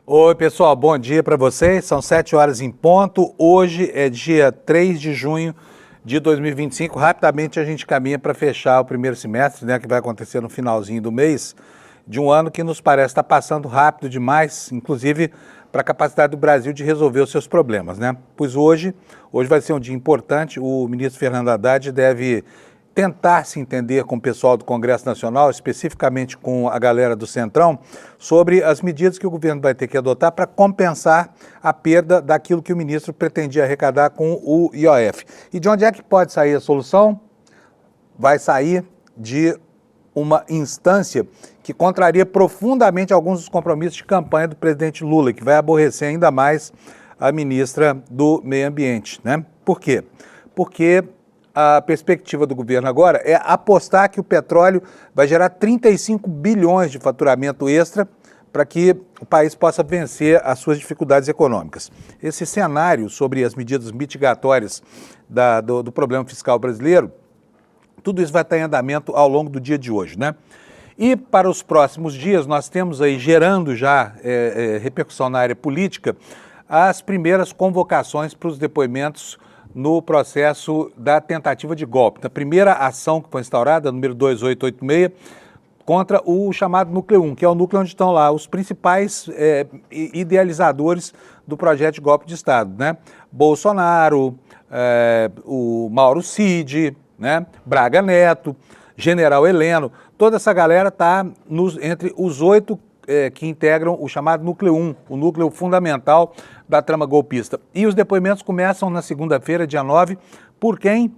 Oi, pessoal, bom dia para vocês. São 7 horas em ponto. Hoje é dia 3 de junho de 2025. Rapidamente a gente caminha para fechar o primeiro semestre, né, que vai acontecer no finalzinho do mês, de um ano que nos parece estar passando rápido demais, inclusive para a capacidade do Brasil de resolver os seus problemas, né? Pois hoje vai ser um dia importante. O ministro Fernando Haddad deve tentar se entender com o pessoal do Congresso Nacional, especificamente com a galera do Centrão, sobre as medidas que o governo vai ter que adotar para compensar a perda daquilo que o ministro pretendia arrecadar com o IOF. E de onde é que pode sair a solução? Vai sair de uma instância que contraria profundamente alguns dos compromissos de campanha do presidente Lula, que vai aborrecer ainda mais a ministra do Meio Ambiente, né? Por quê? Porque a perspectiva do governo agora é apostar que o petróleo vai gerar 35 bilhões de faturamento extra para que o país possa vencer as suas dificuldades econômicas. Esse cenário sobre as medidas mitigatórias do problema fiscal brasileiro, tudo isso vai estar em andamento ao longo do dia de hoje, né? E para os próximos dias nós temos aí gerando já repercussão na área política as primeiras convocações para os depoimentos no processo da tentativa de golpe. A primeira ação que foi instaurada, número 2886, contra o chamado Núcleo 1, que é o núcleo onde estão lá os principais idealizadores do projeto de golpe de Estado, né? Bolsonaro, o Mauro Cid, né? Braga Neto, General Heleno, toda essa galera está entre os 8 que integram o chamado Núcleo 1, o núcleo fundamental da trama golpista. E os depoimentos começam na segunda-feira, dia 9, por quem?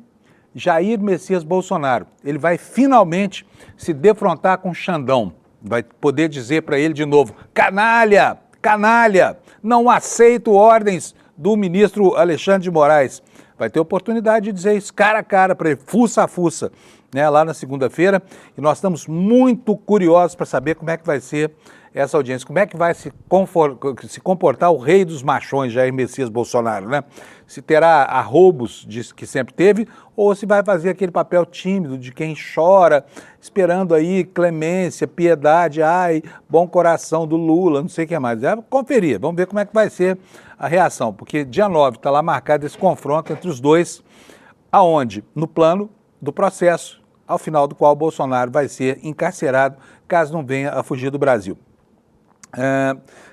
Jair Messias Bolsonaro. Ele vai finalmente se defrontar com Xandão, vai poder dizer para ele de novo: canalha, canalha, não aceito ordens do ministro Alexandre de Moraes. Vai ter oportunidade de dizer isso cara a cara para ele, fuça a fuça, né, lá na segunda-feira, e nós estamos muito curiosos para saber como é que vai ser essa audiência, como é que vai se comportar o rei dos machões, Jair Messias Bolsonaro, né? Se terá arroubos que sempre teve, ou se vai fazer aquele papel tímido de quem chora, esperando aí clemência, piedade, ai, bom coração do Lula, não sei o que mais. Conferir, vamos ver como é que vai ser a reação, porque dia 9 está lá marcado esse confronto entre os dois, aonde? No plano do processo, ao final do qual Bolsonaro vai ser encarcerado, caso não venha a fugir do Brasil.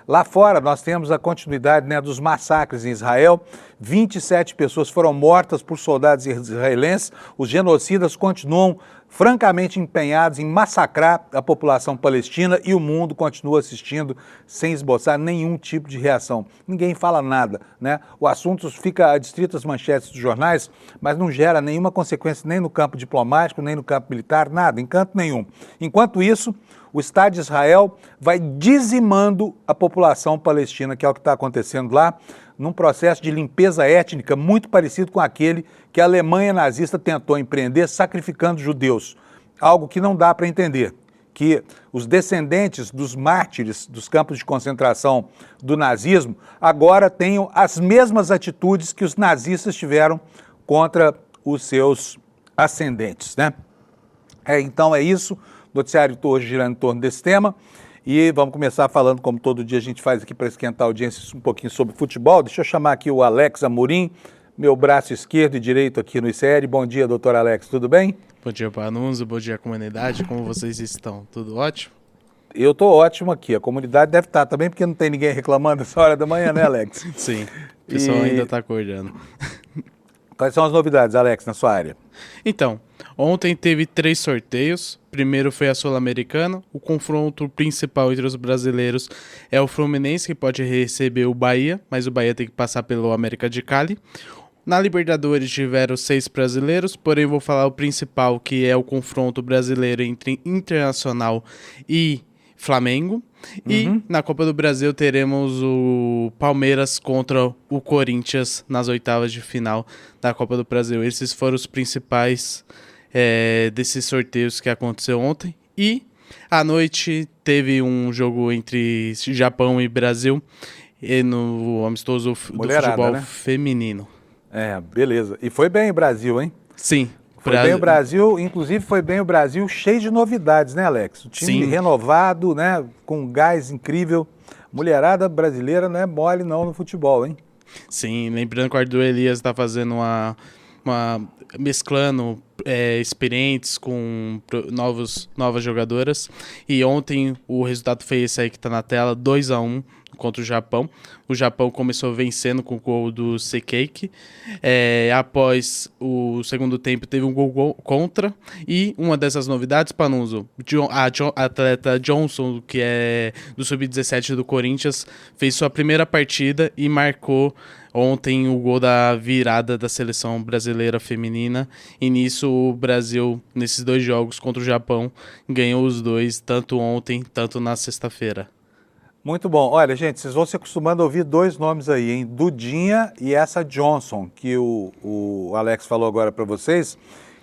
Lá fora nós temos a continuidade, né, dos massacres em Israel. 27 pessoas foram mortas por soldados israelenses. Os genocidas continuam francamente empenhados em massacrar a população palestina e o mundo continua assistindo sem esboçar nenhum tipo de reação. Ninguém fala nada, né? O assunto fica adstrito às manchetes dos jornais, mas não gera nenhuma consequência nem no campo diplomático, nem no campo militar, nada, em canto nenhum. Enquanto isso, o Estado de Israel vai dizimando a população palestina, que é o que está acontecendo lá, num processo de limpeza étnica muito parecido com aquele que a Alemanha nazista tentou empreender sacrificando judeus. Algo que não dá para entender, que os descendentes dos mártires dos campos de concentração do nazismo agora tenham as mesmas atitudes que os nazistas tiveram contra os seus ascendentes, né? Então é isso, o noticiário hoje girando em torno desse tema. E vamos começar falando, como todo dia a gente faz aqui para esquentar a audiência, um pouquinho sobre futebol. Deixa eu chamar aqui o Alex Amorim, meu braço esquerdo e direito aqui no ICL. Bom dia, doutor Alex, tudo bem? Bom dia, Panuso, bom dia, comunidade. Como vocês estão? Tudo ótimo? Eu estou ótimo aqui. A comunidade deve estar também, porque não tem ninguém reclamando essa hora da manhã, né, Alex? Sim, o pessoal ainda está acordando. Quais são as novidades, Alex, na sua área? Então, ontem teve 3 sorteios. Primeiro foi a Sul-Americana. O confronto principal entre os brasileiros é o Fluminense, que pode receber o Bahia, mas o Bahia tem que passar pelo América de Cali. Na Libertadores tiveram 6 brasileiros, porém vou falar o principal, que é o confronto brasileiro entre Internacional e Flamengo. E na Copa do Brasil teremos o Palmeiras contra o Corinthians nas oitavas de final da Copa do Brasil. Esses foram os principais desses sorteios que aconteceu ontem. E à noite teve um jogo entre Japão e Brasil no amistoso do futebol, né, feminino. Beleza. E foi bem o Brasil, hein? Sim. Foi bem o Brasil, inclusive foi bem o Brasil cheio de novidades, né, Alex? O time renovado, né, com um gás incrível, Mulherada brasileira não é mole não no futebol, hein? Sim, lembrando que o Arthur Elias está fazendo mesclando experientes com novas jogadoras. E ontem o resultado foi esse aí que está na tela, 2-1 contra o Japão. O Japão começou vencendo com o gol do Sekeki. Após o segundo tempo teve um gol contra. E uma dessas novidades, Panunzo, a atleta Johnson, que é do Sub-17 do Corinthians, fez sua primeira partida e marcou ontem o gol da virada da seleção brasileira feminina. E nisso o Brasil, nesses 2 jogos contra o Japão, ganhou os 2, tanto ontem, tanto na sexta-feira. Muito bom. Olha, gente, vocês vão se acostumando a ouvir 2 nomes aí, hein? Dudinha e essa Johnson, que o Alex falou agora para vocês,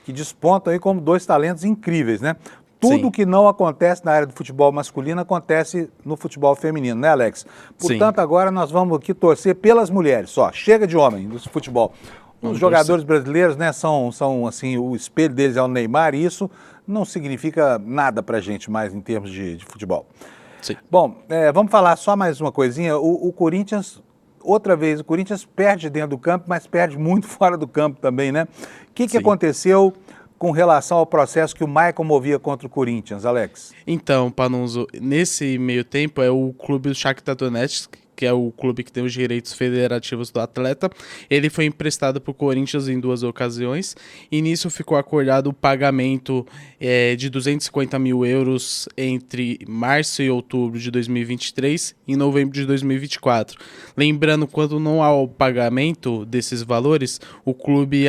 que despontam aí como 2 talentos incríveis, né? Tudo Sim. que não acontece na área do futebol masculino acontece no futebol feminino, né, Alex? Portanto, Sim. agora nós vamos aqui torcer pelas mulheres, só. Chega de homem no futebol. Os jogadores brasileiros, né, são assim, o espelho deles é o Neymar, e isso não significa nada pra gente mais em termos de futebol. Sim. Bom, vamos falar só mais uma coisinha. O Corinthians, outra vez, o Corinthians perde dentro do campo, mas perde muito fora do campo também, né? O que aconteceu com relação ao processo que o Michael movia contra o Corinthians, Alex? Então, Panunzo, nesse meio tempo é o clube do Shakhtar Donetsk, que é o clube que tem os direitos federativos do atleta. Ele foi emprestado para o Corinthians em 2 ocasiões, e nisso ficou acordado o pagamento de 250 mil euros entre março e outubro de 2023 e novembro de 2024. Lembrando, quando não há o pagamento desses valores, o clube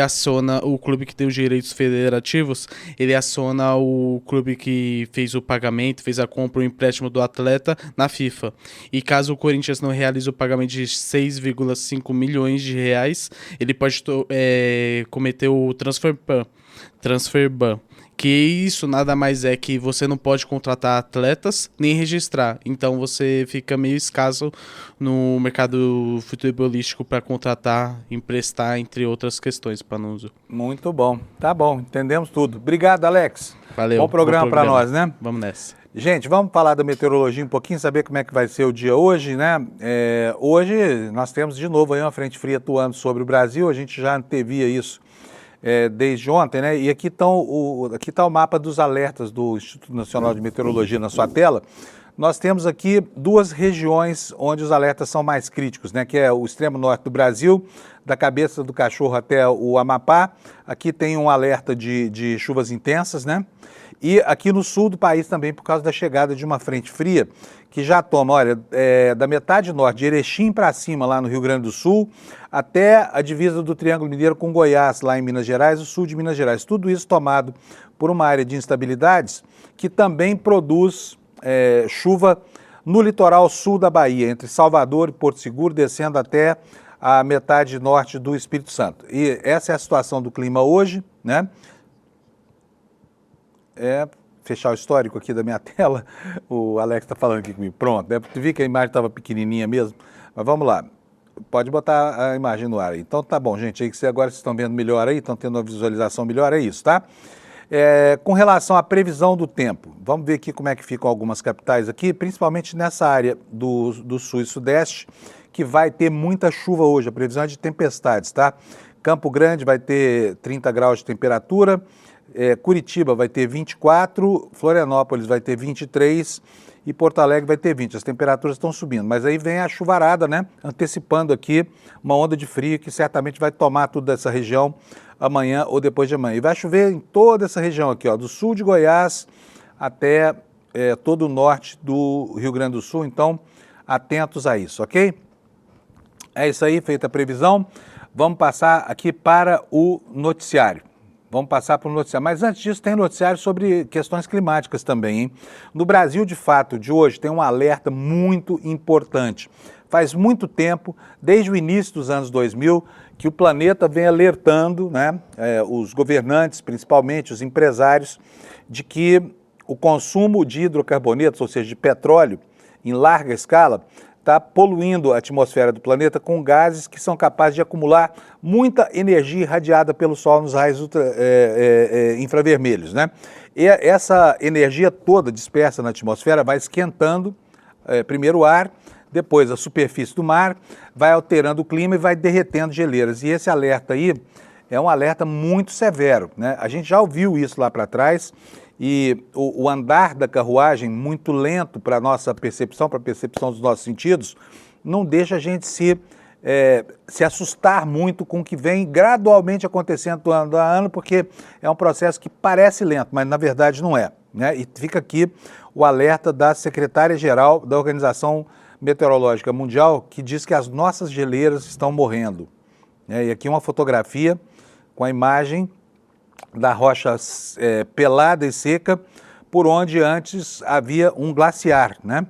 que tem os direitos federativos, ele aciona o clube que fez o pagamento, fez a compra, o empréstimo do atleta na FIFA. E caso o Corinthians não realiza o pagamento de 6,5 milhões de reais, ele pode cometer o transfer ban, que isso nada mais é que você não pode contratar atletas nem registrar, então você fica meio escasso no mercado futebolístico para contratar, emprestar, entre outras questões, Panunzo. Muito bom, tá bom, entendemos tudo. Obrigado, Alex. Valeu. Bom programa para nós, né? Vamos nessa. Gente, vamos falar da meteorologia um pouquinho, saber como é que vai ser o dia hoje, né? Hoje nós temos de novo aí uma frente fria atuando sobre o Brasil, a gente já antevia isso desde ontem, né? E aqui tá o mapa dos alertas do Instituto Nacional de Meteorologia na sua tela. Nós temos aqui 2 regiões onde os alertas são mais críticos, né? Que é o extremo norte do Brasil, da Cabeça do Cachorro até o Amapá. Aqui tem um alerta de chuvas intensas, né? E aqui no sul do país também, por causa da chegada de uma frente fria, que já toma, olha, da metade norte, de Erechim para cima, lá no Rio Grande do Sul, até a divisa do Triângulo Mineiro com Goiás, lá em Minas Gerais, o sul de Minas Gerais. Tudo isso tomado por uma área de instabilidades que também produz chuva no litoral sul da Bahia, entre Salvador e Porto Seguro, descendo até a metade norte do Espírito Santo. E essa é a situação do clima hoje, né? Fechar o histórico aqui da minha tela, o Alex está falando aqui comigo, pronto, né? Vi que a imagem estava pequenininha mesmo, mas vamos lá, pode botar a imagem no ar aí. Então tá bom, gente, aí que agora vocês estão vendo melhor aí, estão tendo uma visualização melhor, é isso, tá? Com relação à previsão do tempo, vamos ver aqui como é que ficam algumas capitais aqui, principalmente nessa área do sul e sudeste, que vai ter muita chuva hoje, a previsão é de tempestades, tá? Campo Grande vai ter 30 graus de temperatura, Curitiba vai ter 24, Florianópolis vai ter 23 e Porto Alegre vai ter 20. As temperaturas estão subindo, mas aí vem a chuvarada, né? Antecipando aqui uma onda de frio que certamente vai tomar tudo dessa região amanhã ou depois de amanhã. E vai chover em toda essa região aqui, ó, do sul de Goiás até todo o norte do Rio Grande do Sul. Então, atentos a isso, ok? É isso aí, feita a previsão. Vamos passar aqui para o noticiário. Vamos passar para o noticiário. Mas antes disso, tem noticiário sobre questões climáticas também, hein? No Brasil, de fato, de hoje, tem um alerta muito importante. Faz muito tempo, desde o início dos anos 2000, que o planeta vem alertando, né, os governantes, principalmente os empresários, de que o consumo de hidrocarbonetos, ou seja, de petróleo, em larga escala, está poluindo a atmosfera do planeta com gases que são capazes de acumular muita energia irradiada pelo Sol nos raios infravermelhos, né? E essa energia toda dispersa na atmosfera vai esquentando primeiro o ar, Depois, a superfície do mar vai alterando o clima e vai derretendo geleiras. E esse alerta aí é um alerta muito severo, né? A gente já ouviu isso lá para trás e o andar da carruagem muito lento para a nossa percepção, para a percepção dos nossos sentidos, não deixa a gente se assustar muito com o que vem gradualmente acontecendo ano a ano, porque é um processo que parece lento, mas na verdade não é, né? E fica aqui o alerta da secretária-geral da Organização Meteorológica Mundial, que diz que as nossas geleiras estão morrendo, né? E aqui uma fotografia com a imagem da rocha pelada e seca, por onde antes havia um glaciar, né?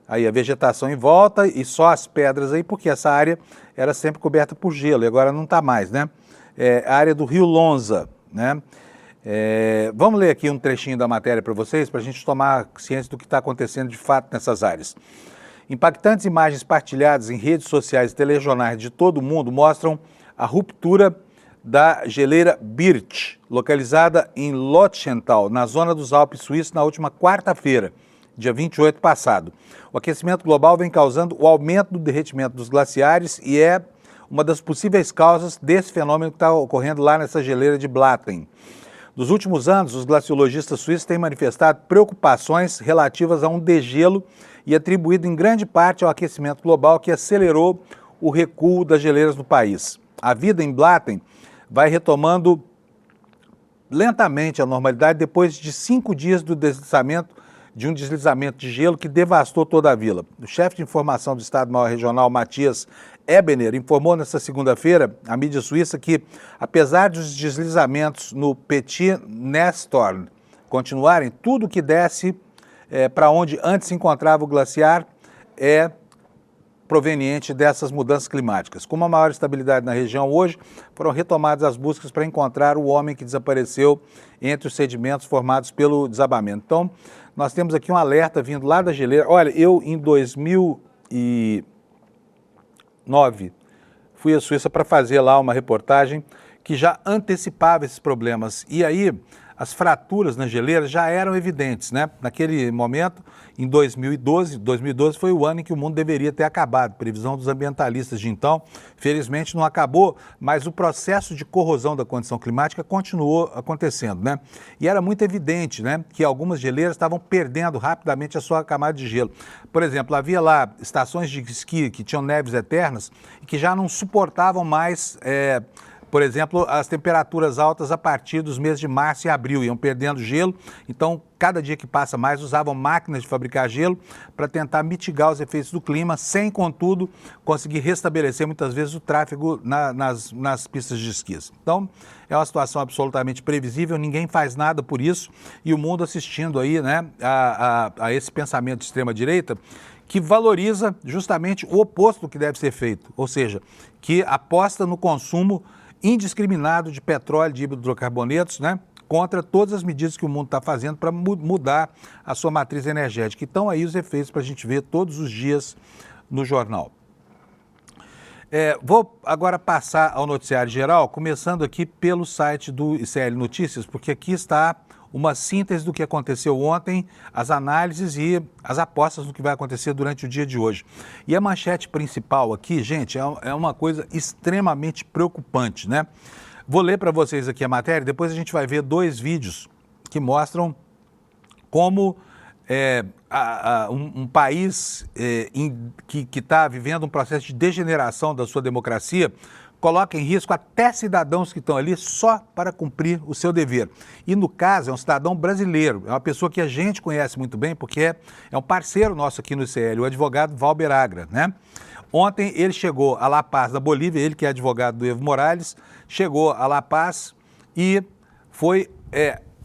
Aí a vegetação em volta e só as pedras aí, porque essa área era sempre coberta por gelo e agora não está mais, né? A área do Rio Lonza, né? Vamos ler aqui um trechinho da matéria para vocês, para a gente tomar ciência do que está acontecendo de fato nessas áreas. Impactantes imagens partilhadas em redes sociais e telejornais de todo o mundo mostram a ruptura da geleira Birch, localizada em Lotschental, na zona dos Alpes suíços, na última quarta-feira, dia 28 passado. O aquecimento global vem causando o aumento do derretimento dos glaciares e é uma das possíveis causas desse fenômeno que está ocorrendo lá nessa geleira de Blatten. Nos últimos anos, os glaciologistas suíços têm manifestado preocupações relativas a um degelo e atribuído em grande parte ao aquecimento global que acelerou o recuo das geleiras no país. A vida em Blatten vai retomando lentamente a normalidade depois de 5 dias de um deslizamento de gelo que devastou toda a vila. O chefe de informação do Estado-Maior Regional, Matthias Ebener, informou nesta segunda-feira à mídia suíça que, apesar dos deslizamentos no Petit Nestorn continuarem, tudo que desce para onde antes se encontrava o glaciar é proveniente dessas mudanças climáticas. Com uma maior estabilidade na região hoje, foram retomadas as buscas para encontrar o homem que desapareceu entre os sedimentos formados pelo desabamento. Então, nós temos aqui um alerta vindo lá da geleira. Olha, eu em 2009 fui à Suíça para fazer lá uma reportagem que já antecipava esses problemas. E aí, as fraturas na geleira já eram evidentes, né? Naquele momento, em 2012 foi o ano em que o mundo deveria ter acabado, previsão dos ambientalistas de então. Felizmente não acabou, mas o processo de corrosão da condição climática continuou acontecendo, né? E era muito evidente, né, que algumas geleiras estavam perdendo rapidamente a sua camada de gelo. Por exemplo, havia lá estações de esqui que tinham neves eternas e que já não suportavam mais por exemplo, as temperaturas altas a partir dos meses de março e abril, iam perdendo gelo, então cada dia que passa mais usavam máquinas de fabricar gelo para tentar mitigar os efeitos do clima, sem, contudo, conseguir restabelecer muitas vezes o tráfego nas pistas de esquis. Então, é uma situação absolutamente previsível, ninguém faz nada por isso e o mundo assistindo aí, né, a esse pensamento de extrema-direita que valoriza justamente o oposto do que deve ser feito, ou seja, que aposta no consumo indiscriminado de petróleo, de hidrocarbonetos, né, contra todas as medidas que o mundo está fazendo para mudar a sua matriz energética. Então, aí os efeitos para a gente ver todos os dias no jornal. Vou agora passar ao noticiário geral, começando aqui pelo site do ICL Notícias, porque aqui está uma síntese do que aconteceu ontem, as análises e as apostas do que vai acontecer durante o dia de hoje. E a manchete principal aqui, gente, é uma coisa extremamente preocupante, né? Vou ler para vocês aqui a matéria, depois a gente vai ver 2 vídeos que mostram como um país que está vivendo um processo de degeneração da sua democracia coloca em risco até cidadãos que estão ali só para cumprir o seu dever. E no caso é um cidadão brasileiro, é uma pessoa que a gente conhece muito bem porque é um parceiro nosso aqui no ICL, o advogado Valber Agra, né? Ontem ele chegou a La Paz, da Bolívia, ele que é advogado do Evo Morales, chegou a La Paz e foi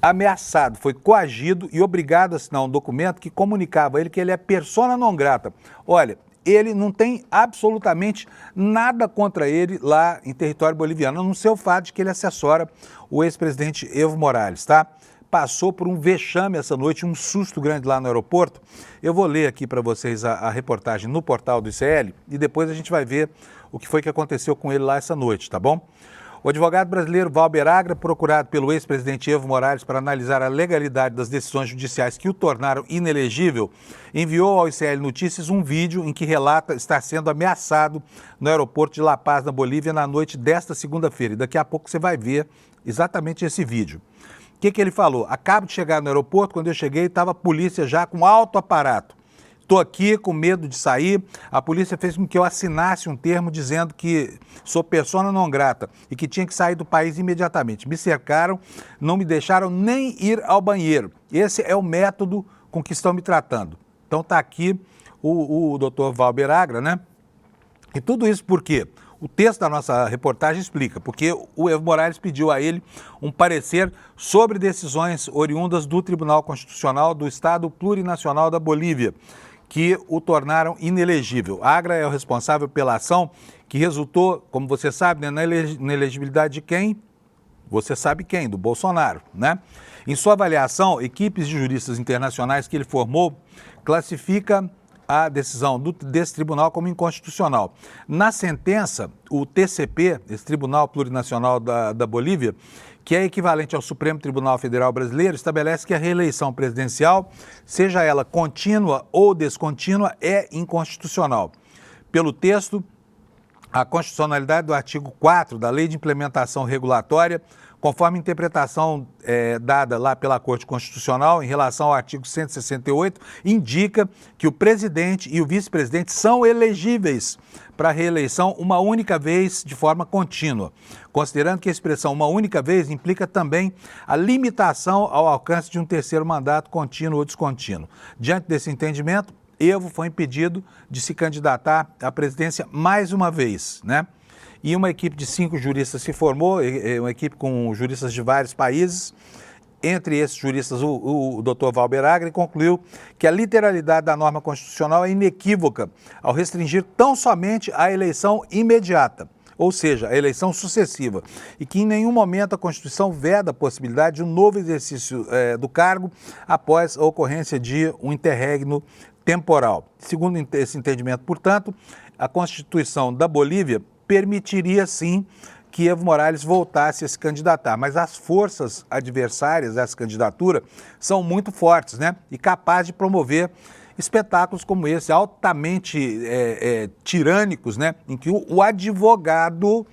ameaçado, foi coagido e obrigado a assinar um documento que comunicava a ele que ele é persona non grata. Olha, ele não tem absolutamente nada contra ele lá em território boliviano, a não ser o fato de que ele assessora o ex-presidente Evo Morales, tá? Passou por um vexame essa noite, um susto grande lá no aeroporto. Eu vou ler aqui para vocês a reportagem no portal do ICL e depois a gente vai ver o que foi que aconteceu com ele lá essa noite, tá bom? O advogado brasileiro Valber Agra, procurado pelo ex-presidente Evo Morales para analisar a legalidade das decisões judiciais que o tornaram inelegível, enviou ao ICL Notícias um vídeo em que relata estar sendo ameaçado no aeroporto de La Paz, na Bolívia, na noite desta segunda-feira. E daqui a pouco você vai ver exatamente esse vídeo. O que ele falou? Acabo de chegar no aeroporto, quando eu cheguei estava a polícia já com alto aparato. Estou aqui com medo de sair. A polícia fez com que eu assinasse um termo dizendo que sou persona não grata e que tinha que sair do país imediatamente. Me cercaram, não me deixaram nem ir ao banheiro. Esse é o método com que estão me tratando. Então está aqui o doutor Valber Agra, né? E tudo isso por quê? O texto da nossa reportagem explica, porque o Evo Morales pediu a ele um parecer sobre decisões oriundas do Tribunal Constitucional do Estado Plurinacional da Bolívia, que o tornaram inelegível. Agra é o responsável pela ação que resultou, como você sabe, né, na inelegibilidade de quem? Você sabe quem? Do Bolsonaro, né? Em sua avaliação, equipes de juristas internacionais que ele formou classifica a decisão desse tribunal como inconstitucional. Na sentença, o TCP, esse Tribunal Plurinacional da Bolívia, que é equivalente ao Supremo Tribunal Federal Brasileiro, estabelece que a reeleição presidencial, seja ela contínua ou descontínua, é inconstitucional. Pelo texto, a constitucionalidade do artigo 4 da Lei de Implementação Regulatória, conforme a interpretação dada lá pela Corte Constitucional em relação ao artigo 168, indica que o presidente e o vice-presidente são elegíveis para reeleição uma única vez de forma contínua, considerando que a expressão uma única vez implica também a limitação ao alcance de um terceiro mandato contínuo ou descontínuo. Diante desse entendimento, Evo foi impedido de se candidatar à presidência mais uma vez, né? E uma equipe de 5 juristas se formou, uma equipe com juristas de vários países. Entre esses juristas, o doutor Valber Agra concluiu que a literalidade da norma constitucional é inequívoca ao restringir tão somente a eleição imediata, ou seja, a eleição sucessiva, e que em nenhum momento a Constituição veda a possibilidade de um novo exercício do cargo após a ocorrência de um interregno temporal. Segundo esse entendimento, portanto, a Constituição da Bolívia permitiria, sim, que Evo Morales voltasse a se candidatar. Mas as forças adversárias dessa candidatura são muito fortes, né? E capazes de promover espetáculos como esse, altamente tirânicos, né? Em que o advogado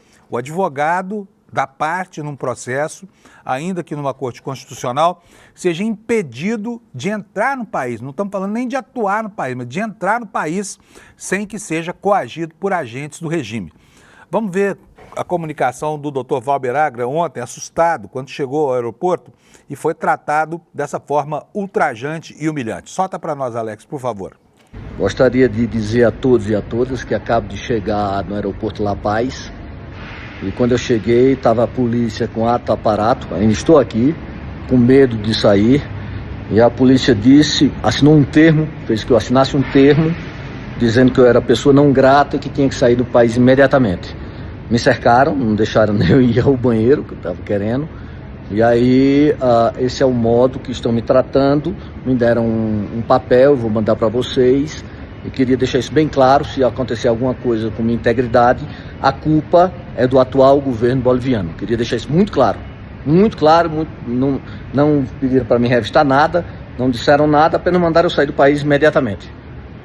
da parte num processo, ainda que numa corte constitucional, seja impedido de entrar no país. Não estamos falando nem de atuar no país, mas de entrar no país sem que seja coagido por agentes do regime. Vamos ver a comunicação do Dr. Valber Agra ontem, assustado, quando chegou ao aeroporto e foi tratado dessa forma ultrajante e humilhante. Solta para nós, Alex, por favor. Gostaria de dizer a todos e a todas que acabo de chegar no aeroporto La Paz e quando eu cheguei estava a polícia com alto aparato, ainda estou aqui, com medo de sair, e a polícia assinou um termo, fez que eu assinasse um termo dizendo que eu era pessoa não grata e que tinha que sair do país imediatamente. Me cercaram, não deixaram nem eu ir ao banheiro, que eu estava querendo. E aí, esse é o modo que estão me tratando. Me deram um papel, vou mandar para vocês. E queria deixar isso bem claro, se acontecer alguma coisa com minha integridade, a culpa é do atual governo boliviano. Queria deixar isso muito claro, não pediram para me revistar nada, não disseram nada, apenas mandaram eu sair do país imediatamente.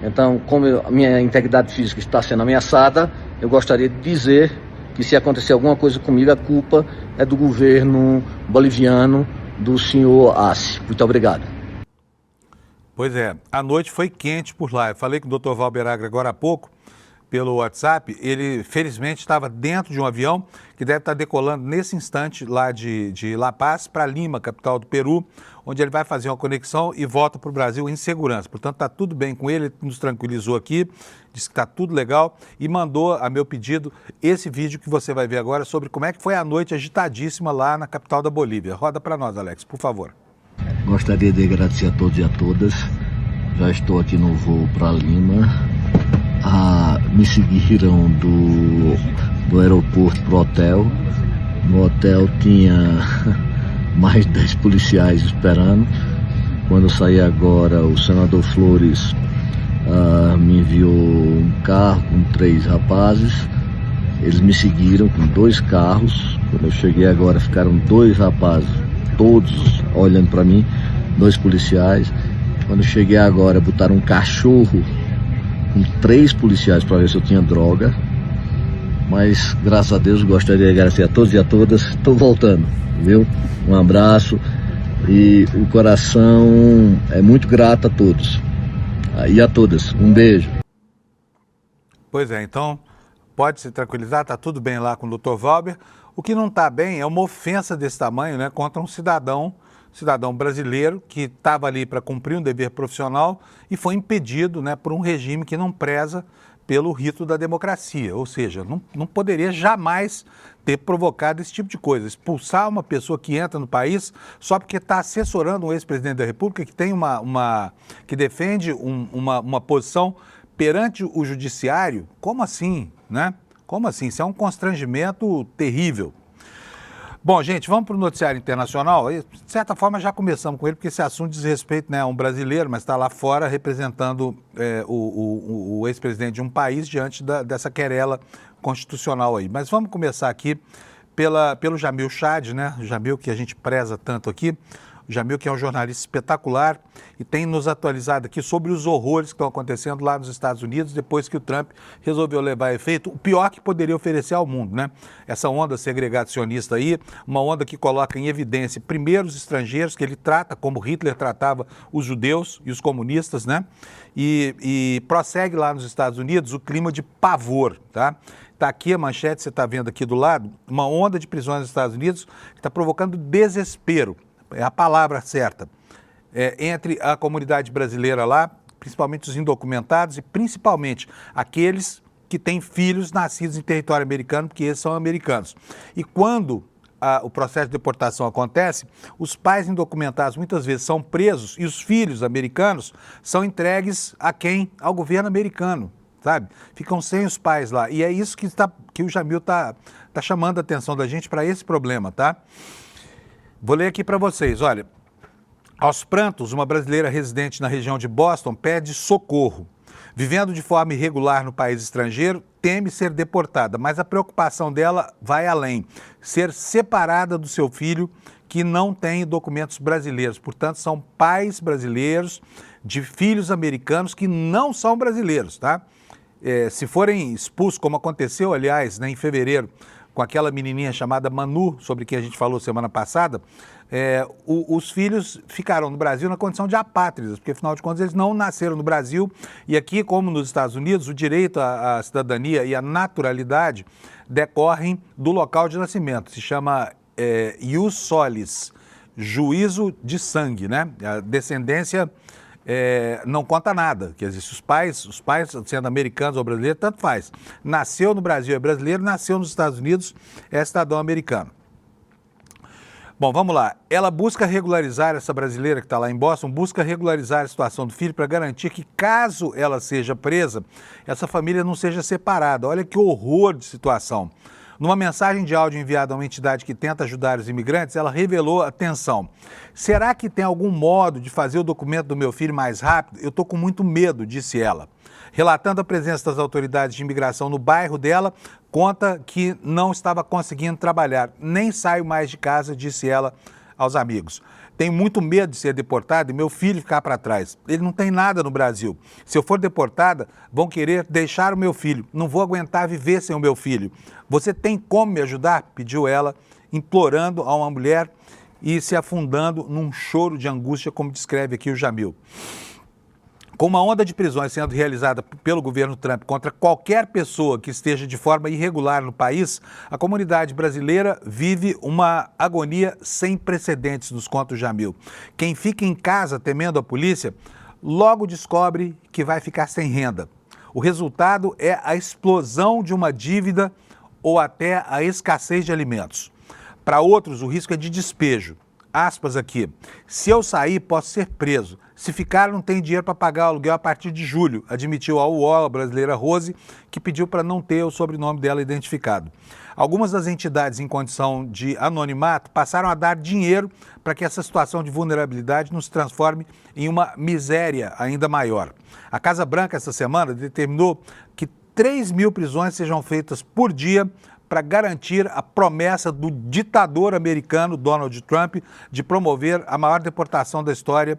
Então, como a minha integridade física está sendo ameaçada, eu gostaria de dizer que se acontecer alguma coisa comigo, a culpa é do governo boliviano, do senhor Arce. Muito obrigado. Pois é, a noite foi quente por lá. Eu falei com o Dr. Valber Agra agora há pouco, pelo WhatsApp. Ele, felizmente, estava dentro de um avião que deve estar decolando nesse instante lá de La Paz para Lima, capital do Peru, onde ele vai fazer uma conexão e volta para o Brasil em segurança. Portanto, está tudo bem com ele, ele nos tranquilizou aqui, disse que está tudo legal e mandou, a meu pedido, esse vídeo que você vai ver agora sobre como é que foi a noite agitadíssima lá na capital da Bolívia. Roda para nós, Alex, por favor. Gostaria de agradecer a todos e a todas. Já estou aqui no voo para Lima. Me seguiram do aeroporto para o hotel. No hotel tinha mais de 10 policiais esperando. Quando eu saí agora, o senador Flores me enviou um carro com 3 rapazes Eles me seguiram com 2 carros. Quando eu cheguei agora, ficaram 2 rapazes, todos olhando para mim, 2 policiais. Quando eu cheguei agora, botaram um cachorro com 3 policiais para ver se eu tinha droga. Mas, graças a Deus, gostaria de agradecer a todos e a todas. Estou voltando, viu? Um abraço e o coração é muito grato a todos e a todas. Um beijo. Pois é, então pode se tranquilizar, está tudo bem lá com o Dr. Valber. O que não está bem é uma ofensa desse tamanho, né, contra um cidadão brasileiro que estava ali para cumprir um dever profissional e foi impedido, né, por um regime que não preza pelo rito da democracia, ou seja, não poderia jamais ter provocado esse tipo de coisa, expulsar uma pessoa que entra no país só porque está assessorando um ex-presidente da República que tem que defende uma posição perante o judiciário. Como assim, né? Como assim? Isso é um constrangimento terrível. Bom, gente, vamos para o noticiário internacional. De certa forma, já começamos com ele, porque esse assunto diz respeito, né, a um brasileiro, mas está lá fora representando o ex-presidente de um país diante dessa querela constitucional aí. Mas vamos começar aqui pelo Jamil Chad, né? O Jamil que a gente preza tanto aqui. O Jamil, que é um jornalista espetacular e tem nos atualizado aqui sobre os horrores que estão acontecendo lá nos Estados Unidos depois que o Trump resolveu levar a efeito o pior que poderia oferecer ao mundo, né? Essa onda segregacionista aí, uma onda que coloca em evidência primeiro os estrangeiros, que ele trata como Hitler tratava os judeus e os comunistas, né? E prossegue lá nos Estados Unidos o clima de pavor, tá? Está aqui a manchete, você está vendo aqui do lado, uma onda de prisões nos Estados Unidos que está provocando desespero. É a palavra certa, entre a comunidade brasileira lá, principalmente os indocumentados e principalmente aqueles que têm filhos nascidos em território americano, porque esses são americanos. E quando o processo de deportação acontece, os pais indocumentados muitas vezes são presos e os filhos americanos são entregues a quem? Ao governo americano, sabe? Ficam sem os pais lá. E é isso que o Jamil tá chamando a atenção da gente para esse problema, tá? Vou ler aqui para vocês, olha. Aos prantos, uma brasileira residente na região de Boston pede socorro. Vivendo de forma irregular no país estrangeiro, teme ser deportada, mas a preocupação dela vai além. Ser separada do seu filho que não tem documentos brasileiros. Portanto, são pais brasileiros de filhos americanos que não são brasileiros, tá? Se forem expulsos, como aconteceu, aliás, né, em fevereiro, com aquela menininha chamada Manu, sobre quem a gente falou semana passada, os filhos ficaram no Brasil na condição de apátridas, porque afinal de contas eles não nasceram no Brasil e aqui, como nos Estados Unidos, o direito à cidadania e à naturalidade decorrem do local de nascimento, se chama ius solis, juízo de sangue, né? A descendência não conta nada, quer dizer, se os pais sendo americanos ou brasileiros, tanto faz. Nasceu no Brasil é brasileiro, nasceu nos Estados Unidos é cidadão americano. Bom, vamos lá. Ela busca regularizar, essa brasileira que está lá em Boston, busca regularizar a situação do filho para garantir que, caso ela seja presa, essa família não seja separada. Olha que horror de situação. Numa mensagem de áudio enviada a uma entidade que tenta ajudar os imigrantes, ela revelou, atenção, será que tem algum modo de fazer o documento do meu filho mais rápido? Eu estou com muito medo, disse ela. Relatando a presença das autoridades de imigração no bairro dela, conta que não estava conseguindo trabalhar. Nem saio mais de casa, disse ela aos amigos. Tenho muito medo de ser deportada e meu filho ficar para trás. Ele não tem nada no Brasil. Se eu for deportada, vão querer deixar o meu filho. Não vou aguentar viver sem o meu filho. Você tem como me ajudar? Pediu ela, implorando a uma mulher e se afundando num choro de angústia, como descreve aqui o Jamil. Com uma onda de prisões sendo realizada pelo governo Trump contra qualquer pessoa que esteja de forma irregular no país, a comunidade brasileira vive uma agonia sem precedentes, nos conta o Jamil. Quem fica em casa temendo a polícia, logo descobre que vai ficar sem renda. O resultado é a explosão de uma dívida ou até a escassez de alimentos. Para outros, o risco é de despejo. Aspas aqui, se eu sair, posso ser preso. Se ficar, não tem dinheiro para pagar o aluguel a partir de julho, admitiu a UOL, a brasileira Rose, que pediu para não ter o sobrenome dela identificado. Algumas das entidades em condição de anonimato passaram a dar dinheiro para que essa situação de vulnerabilidade não se transforme em uma miséria ainda maior. A Casa Branca, essa semana, determinou que 3.000 prisões sejam feitas por dia para garantir a promessa do ditador americano Donald Trump de promover a maior deportação da história,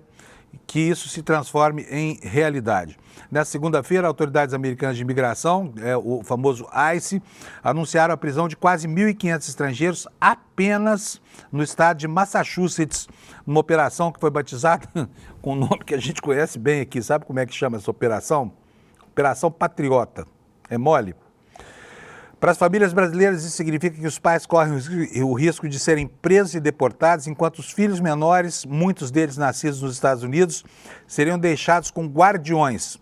que isso se transforme em realidade. Nessa segunda-feira, autoridades americanas de imigração, o famoso ICE, anunciaram a prisão de quase 1.500 estrangeiros apenas no estado de Massachusetts, numa operação que foi batizada com um nome que a gente conhece bem aqui. Sabe como é que chama essa operação? Operação Patriota. É mole? Para as famílias brasileiras, isso significa que os pais correm o risco de serem presos e deportados, enquanto os filhos menores, muitos deles nascidos nos Estados Unidos, seriam deixados com guardiões.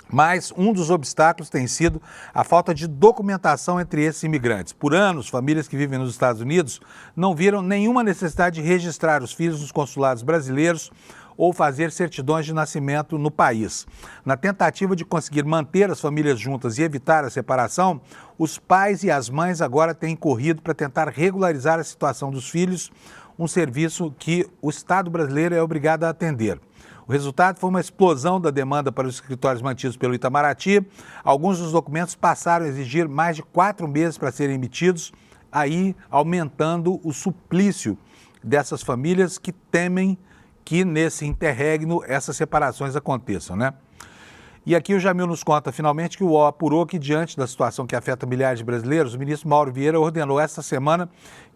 Mas um dos obstáculos tem sido a falta de documentação entre esses imigrantes. Por anos, famílias que vivem nos Estados Unidos não viram nenhuma necessidade de registrar os filhos nos consulados brasileiros ou fazer certidões de nascimento no país. Na tentativa de conseguir manter as famílias juntas e evitar a separação, os pais e as mães agora têm corrido para tentar regularizar a situação dos filhos, um serviço que o Estado brasileiro é obrigado a atender. O resultado foi uma explosão da demanda para os escritórios mantidos pelo Itamaraty. Alguns dos documentos passaram a exigir mais de 4 meses para serem emitidos, aí aumentando o suplício dessas famílias que temem que nesse interregno essas separações aconteçam, né? E aqui o Jamil nos conta finalmente que o UOL apurou que, diante da situação que afeta milhares de brasileiros, o ministro Mauro Vieira ordenou esta semana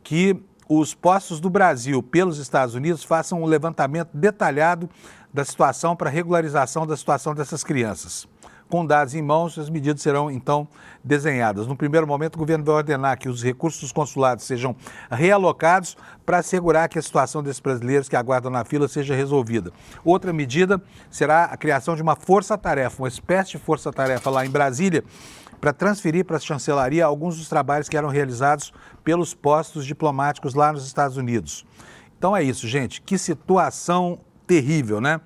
que os postos do Brasil pelos Estados Unidos façam um levantamento detalhado da situação para regularização da situação dessas crianças. Com dados em mãos, as medidas serão, então, desenhadas. No primeiro momento, o governo vai ordenar que os recursos dos consulados sejam realocados para assegurar que a situação desses brasileiros que aguardam na fila seja resolvida. Outra medida será a criação de uma força-tarefa, uma espécie de força-tarefa lá em Brasília, para transferir para a chancelaria alguns dos trabalhos que eram realizados pelos postos diplomáticos lá nos Estados Unidos. Então é isso, gente. Que situação terrível, né?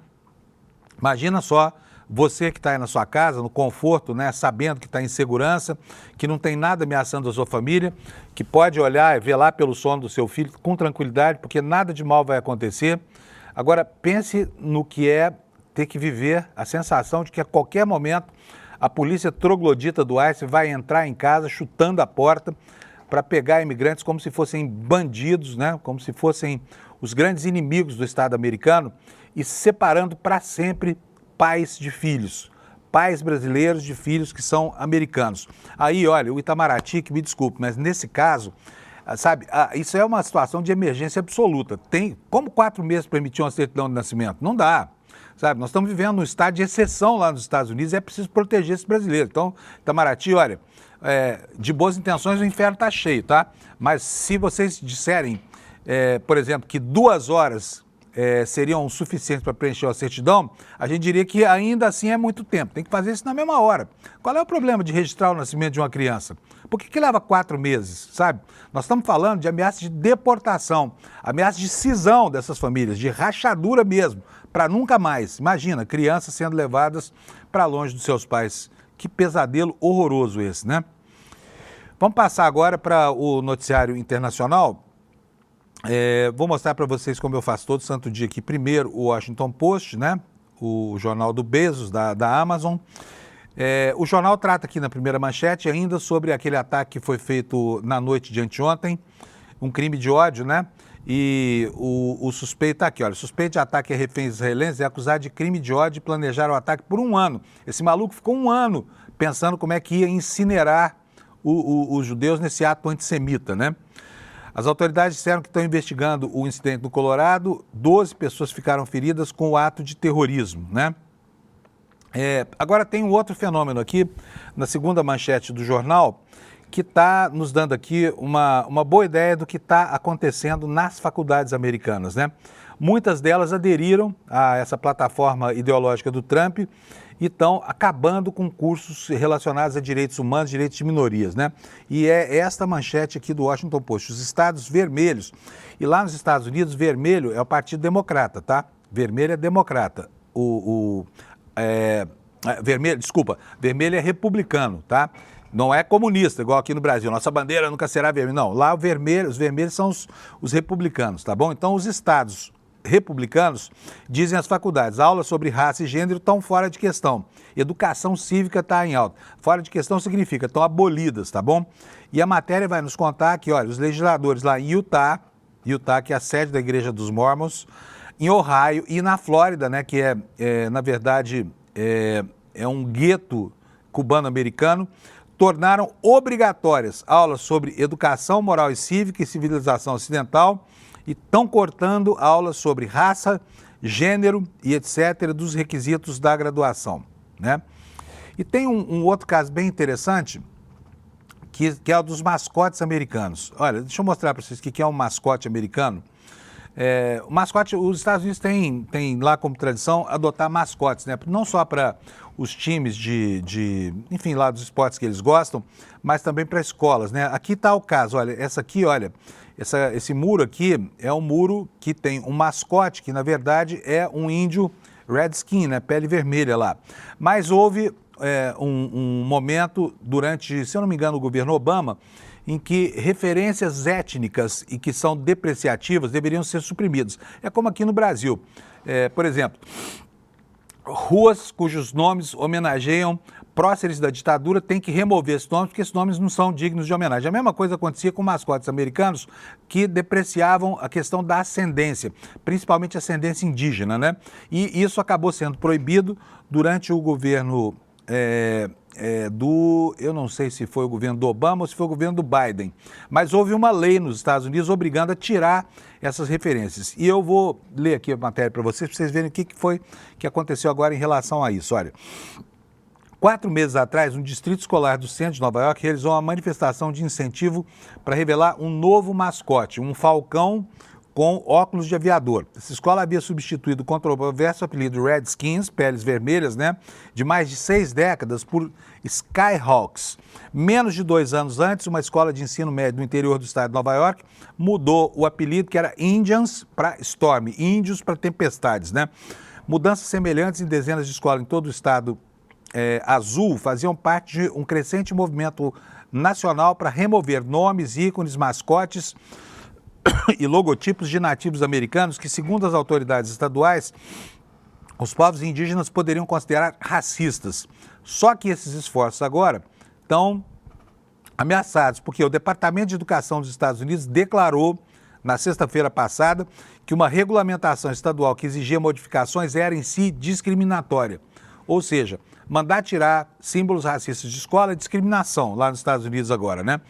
Imagina só você que está aí na sua casa, no conforto, né, sabendo que está em segurança, que não tem nada ameaçando a sua família, que pode olhar e velar pelo sono do seu filho com tranquilidade, porque nada de mal vai acontecer. Agora, pense no que é ter que viver a sensação de que a qualquer momento a polícia troglodita do ICE vai entrar em casa chutando a porta para pegar imigrantes como se fossem bandidos, né, como se fossem os grandes inimigos do Estado americano e separando para sempre pais de filhos, pais brasileiros de filhos que são americanos. Aí, olha, o Itamaraty, que me desculpe, mas nesse caso, sabe, isso é uma situação de emergência absoluta. Tem como 4 meses para emitir uma certidão de nascimento? Não dá. Sabe, nós estamos vivendo um estado de exceção lá nos Estados Unidos e é preciso proteger esses brasileiros. Então, Itamaraty, olha, de boas intenções o inferno está cheio, tá? Mas se vocês disserem, por exemplo, que 2 horas seriam suficientes para preencher a certidão, a gente diria que ainda assim é muito tempo. Tem que fazer isso na mesma hora. Qual é o problema de registrar o nascimento de uma criança? Por que leva 4 meses, sabe? Nós estamos falando de ameaça de deportação, ameaça de cisão dessas famílias, de rachadura mesmo, para nunca mais. Imagina, crianças sendo levadas para longe dos seus pais. Que pesadelo horroroso esse, né? Vamos passar agora para o noticiário internacional. Vou mostrar para vocês como eu faço todo santo dia aqui. Primeiro, o Washington Post, né? O jornal do Bezos, da Amazon. O jornal trata aqui na primeira manchete ainda sobre aquele ataque que foi feito na noite de anteontem, um crime de ódio, né? E o suspeito está aqui, olha, suspeito de ataque a reféns israelenses é acusado de crime de ódio e planejaram o ataque por 1 ano. Esse maluco ficou 1 ano pensando como é que ia incinerar os judeus nesse ato antissemita, né? As autoridades disseram que estão investigando o incidente no Colorado. 12 pessoas ficaram feridas com o ato de terrorismo, né? Agora tem um outro fenômeno aqui, na segunda manchete do jornal, que está nos dando aqui uma boa ideia do que está acontecendo nas faculdades americanas, né? Muitas delas aderiram a essa plataforma ideológica do Trump e estão acabando com cursos relacionados a direitos humanos, direitos de minorias, né? E é esta manchete aqui do Washington Post, os estados vermelhos. E lá nos Estados Unidos, vermelho é o Partido Democrata, tá? Vermelho é democrata. Vermelho é republicano, tá? Não é comunista, igual aqui no Brasil. Nossa bandeira nunca será vermelha. Não, lá os vermelhos são os republicanos, tá bom? Então, os estados republicanos, dizem as faculdades, aulas sobre raça e gênero estão fora de questão. Educação cívica está em alta. Fora de questão significa estão abolidas, tá bom? E a matéria vai nos contar que, olha, os legisladores lá em Utah, que é a sede da Igreja dos Mormons, em Ohio e na Flórida, né, que na verdade, é um gueto cubano-americano, tornaram obrigatórias aulas sobre educação moral e cívica e civilização ocidental e estão cortando aulas sobre raça, gênero e etc. dos requisitos da graduação, né? E tem um outro caso bem interessante, que é o dos mascotes americanos. Olha, deixa eu mostrar para vocês o que é um mascote americano. O mascote, os Estados Unidos têm lá como tradição adotar mascotes, né? Não só para os times enfim, lá dos esportes que eles gostam, mas também para escolas, né? Aqui está o caso, olha, esse muro aqui é um muro que tem um mascote, que na verdade é um índio redskin, né? Pele vermelha lá. Mas houve um momento durante, se eu não me engano, o governo Obama, em que referências étnicas e que são depreciativas deveriam ser suprimidas. É como aqui no Brasil. Por exemplo, ruas cujos nomes homenageiam próceres da ditadura têm que remover esses nomes, porque esses nomes não são dignos de homenagem. A mesma coisa acontecia com mascotes americanos que depreciavam a questão da ascendência, principalmente a ascendência indígena, né? E isso acabou sendo proibido durante o governo eu não sei se foi o governo do Obama ou se foi o governo do Biden, mas houve uma lei nos Estados Unidos obrigando a tirar essas referências. E eu vou ler aqui a matéria para vocês verem o que foi que aconteceu agora em relação a isso. Olha, 4 meses atrás, um distrito escolar do centro de Nova York realizou uma manifestação de incentivo para revelar um novo mascote, um falcão com óculos de aviador. Essa escola havia substituído o controverso apelido Redskins, peles vermelhas, né, de mais de 6 décadas, por Skyhawks. Menos de 2 anos antes, uma escola de ensino médio do interior do estado de Nova York mudou o apelido, que era Indians, para Storm, índios para tempestades, né? Mudanças semelhantes em dezenas de escolas em todo o estado azul faziam parte de um crescente movimento nacional para remover nomes, ícones, mascotes e logotipos de nativos americanos que, segundo as autoridades estaduais, os povos indígenas poderiam considerar racistas. Só que esses esforços agora estão ameaçados, porque o Departamento de Educação dos Estados Unidos declarou na sexta-feira passada que uma regulamentação estadual que exigia modificações era em si discriminatória. Ou seja, mandar tirar símbolos racistas de escola é discriminação lá nos Estados Unidos agora, né?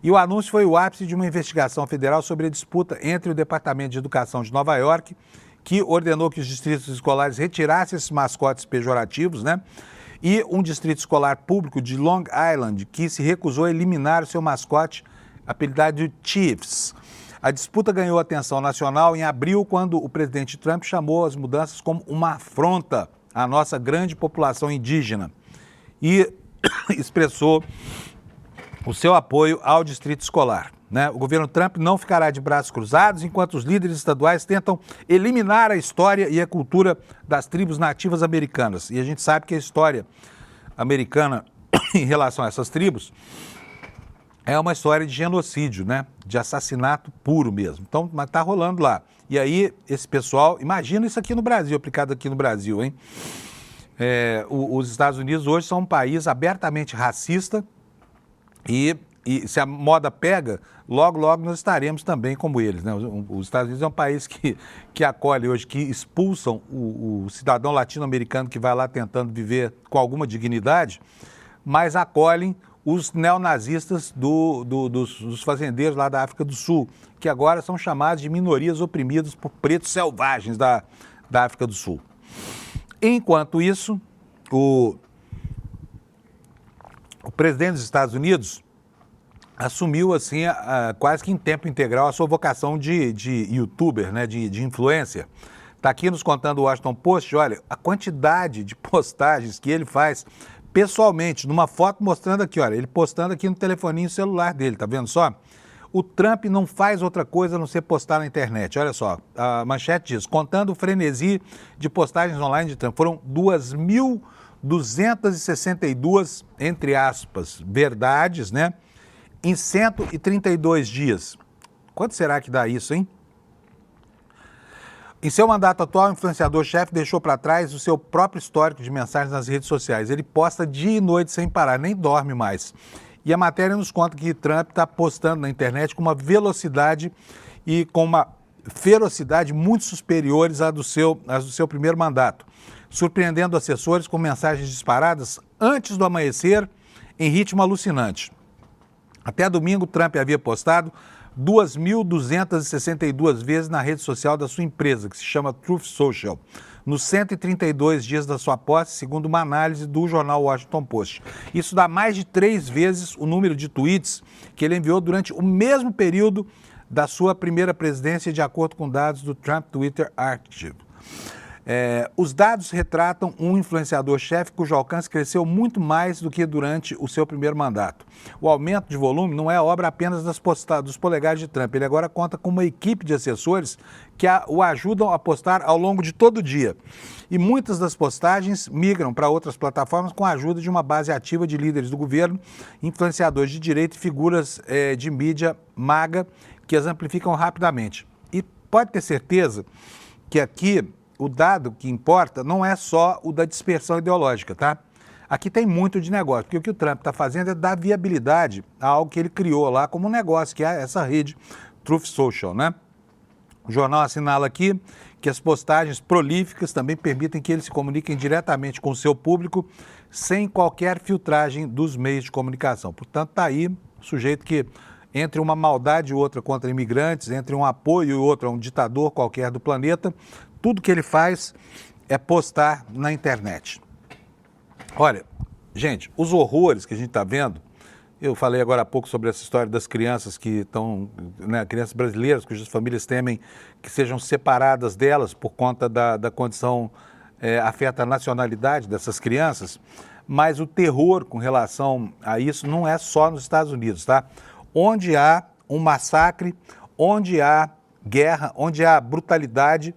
E o anúncio foi o ápice de uma investigação federal sobre a disputa entre o Departamento de Educação de Nova York, que ordenou que os distritos escolares retirassem esses mascotes pejorativos, né? E um distrito escolar público de Long Island, que se recusou a eliminar o seu mascote, apelidado de Chiefs. A disputa ganhou atenção nacional em abril, quando o presidente Trump chamou as mudanças como uma afronta à nossa grande população indígena e expressou o seu apoio ao distrito escolar, né? O governo Trump não ficará de braços cruzados enquanto os líderes estaduais tentam eliminar a história e a cultura das tribos nativas americanas. E a gente sabe que a história americana em relação a essas tribos é uma história de genocídio, né? De assassinato puro mesmo. Então, mas tá rolando lá. E aí, esse pessoal, imagina isso aqui no Brasil, aplicado aqui no Brasil, hein? Os Estados Unidos hoje são um país abertamente racista, e se a moda pega, logo nós estaremos também como eles, né? Os Estados Unidos é um país que acolhe hoje, que expulsam o cidadão latino-americano que vai lá tentando viver com alguma dignidade, mas acolhem os neonazistas dos fazendeiros lá da África do Sul, que agora são chamados de minorias oprimidas por pretos selvagens da África do Sul. Enquanto isso, o presidente dos Estados Unidos assumiu, assim, quase que em tempo integral, a sua vocação de youtuber, né, de influencer. Está aqui nos contando o Washington Post, olha, a quantidade de postagens que ele faz pessoalmente, numa foto mostrando aqui, olha, ele postando aqui no telefoninho celular dele, tá vendo só? O Trump não faz outra coisa a não ser postar na internet. Olha só, a manchete diz, contando o frenesi de postagens online de Trump, foram 2.262, entre aspas, verdades, né? Em 132 dias. Quanto será que dá isso, hein? Em seu mandato atual, o influenciador-chefe deixou para trás o seu próprio histórico de mensagens nas redes sociais. Ele posta dia e noite sem parar, nem dorme mais. E a matéria nos conta que Trump está postando na internet com uma velocidade e com uma ferocidade muito superiores às do seu primeiro mandato, surpreendendo assessores com mensagens disparadas antes do amanhecer em ritmo alucinante. Até domingo, Trump havia postado 2.262 vezes na rede social da sua empresa, que se chama Truth Social, nos 132 dias da sua posse, segundo uma análise do jornal Washington Post. Isso dá mais de 3 vezes o número de tweets que ele enviou durante o mesmo período da sua primeira presidência, de acordo com dados do Trump Twitter Archive. Os dados retratam um influenciador-chefe cujo alcance cresceu muito mais do que durante o seu primeiro mandato. O aumento de volume não é obra apenas dos polegares de Trump. Ele agora conta com uma equipe de assessores que o ajudam a postar ao longo de todo o dia. E muitas das postagens migram para outras plataformas com a ajuda de uma base ativa de líderes do governo, influenciadores de direita e figuras de mídia maga que as amplificam rapidamente. E pode ter certeza que aqui o dado que importa não é só o da dispersão ideológica, tá? Aqui tem muito de negócio, porque o que o Trump está fazendo é dar viabilidade a algo que ele criou lá como um negócio, que é essa rede Truth Social, né? O jornal assinala aqui que as postagens prolíficas também permitem que eles se comuniquem diretamente com o seu público sem qualquer filtragem dos meios de comunicação. Portanto, está aí o sujeito que, entre uma maldade e outra contra imigrantes, entre um apoio e outro a um ditador qualquer do planeta, tudo que ele faz é postar na internet. Olha, gente, os horrores que a gente está vendo, eu falei agora há pouco sobre essa história das crianças que estão, né, crianças brasileiras cujas famílias temem que sejam separadas delas por conta da condição, afeta a nacionalidade dessas crianças, mas o terror com relação a isso não é só nos Estados Unidos, tá? Onde há um massacre, onde há guerra, onde há brutalidade,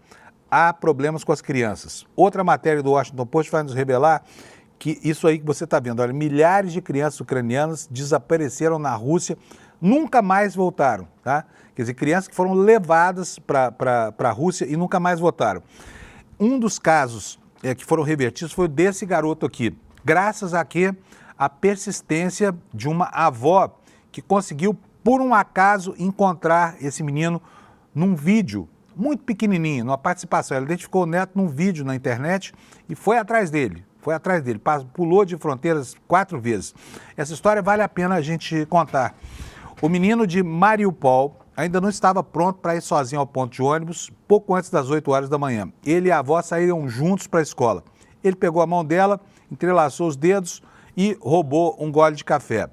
há problemas com as crianças. Outra matéria do Washington Post vai nos revelar que isso aí que você está vendo, olha, milhares de crianças ucranianas desapareceram na Rússia, nunca mais voltaram, tá? Quer dizer, crianças que foram levadas para a Rússia e nunca mais voltaram. Um dos casos que foram revertidos foi o desse garoto aqui, graças a quê? A persistência de uma avó que conseguiu, por um acaso, encontrar esse menino num vídeo muito pequenininho, numa participação. Ela identificou o neto num vídeo na internet e foi atrás dele, pulou de fronteiras 4 vezes. Essa história vale a pena a gente contar. O menino de Mariupol ainda não estava pronto para ir sozinho ao ponto de ônibus, pouco antes das 8 horas da manhã. Ele e a avó saíram juntos para a escola. Ele pegou a mão dela, entrelaçou os dedos e roubou um gole de café.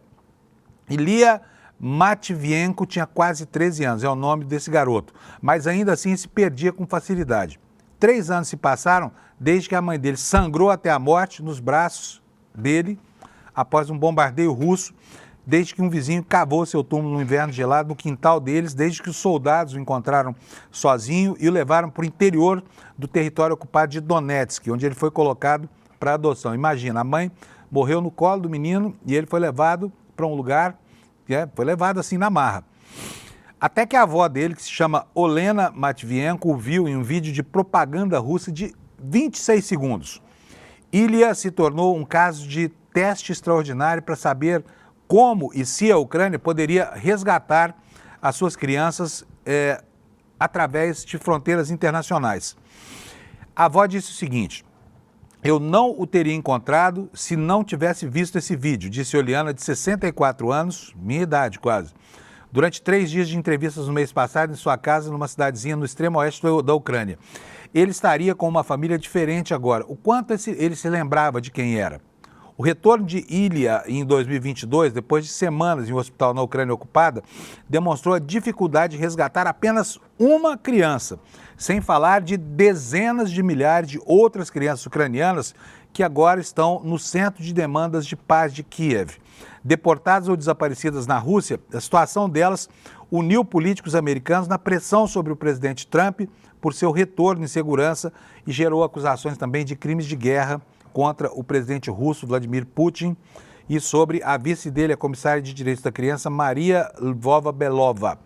Ilia Matvienko tinha quase 13 anos, é o nome desse garoto, mas ainda assim se perdia com facilidade. 3 anos se passaram desde que a mãe dele sangrou até a morte nos braços dele após um bombardeio russo, desde que um vizinho cavou seu túmulo no inverno gelado no quintal deles, desde que os soldados o encontraram sozinho e o levaram para o interior do território ocupado de Donetsk, onde ele foi colocado para adoção. Imagina, a mãe morreu no colo do menino e ele foi levado para um lugar, foi levado assim na marra. Até que a avó dele, que se chama Olena Matvienko, o viu em um vídeo de propaganda russa de 26 segundos. Ilia se tornou um caso de teste extraordinário para saber como e se a Ucrânia poderia resgatar as suas crianças através de fronteiras internacionais. A avó disse o seguinte: eu não o teria encontrado se não tivesse visto esse vídeo, disse Oliana, de 64 anos, minha idade quase, durante 3 dias de entrevistas no mês passado em sua casa numa cidadezinha no extremo oeste da Ucrânia. Ele estaria com uma família diferente agora. O quanto ele se lembrava de quem era? O retorno de Ilia em 2022, depois de semanas em um hospital na Ucrânia ocupada, demonstrou a dificuldade de resgatar apenas uma criança, sem falar de dezenas de milhares de outras crianças ucranianas que agora estão no centro de demandas de paz de Kiev. Deportadas ou desaparecidas na Rússia, a situação delas uniu políticos americanos na pressão sobre o presidente Trump por seu retorno em segurança e gerou acusações também de crimes de guerra contra o presidente russo Vladimir Putin e sobre a vice dele, a comissária de Direitos da Criança, Maria Lvova-Belova.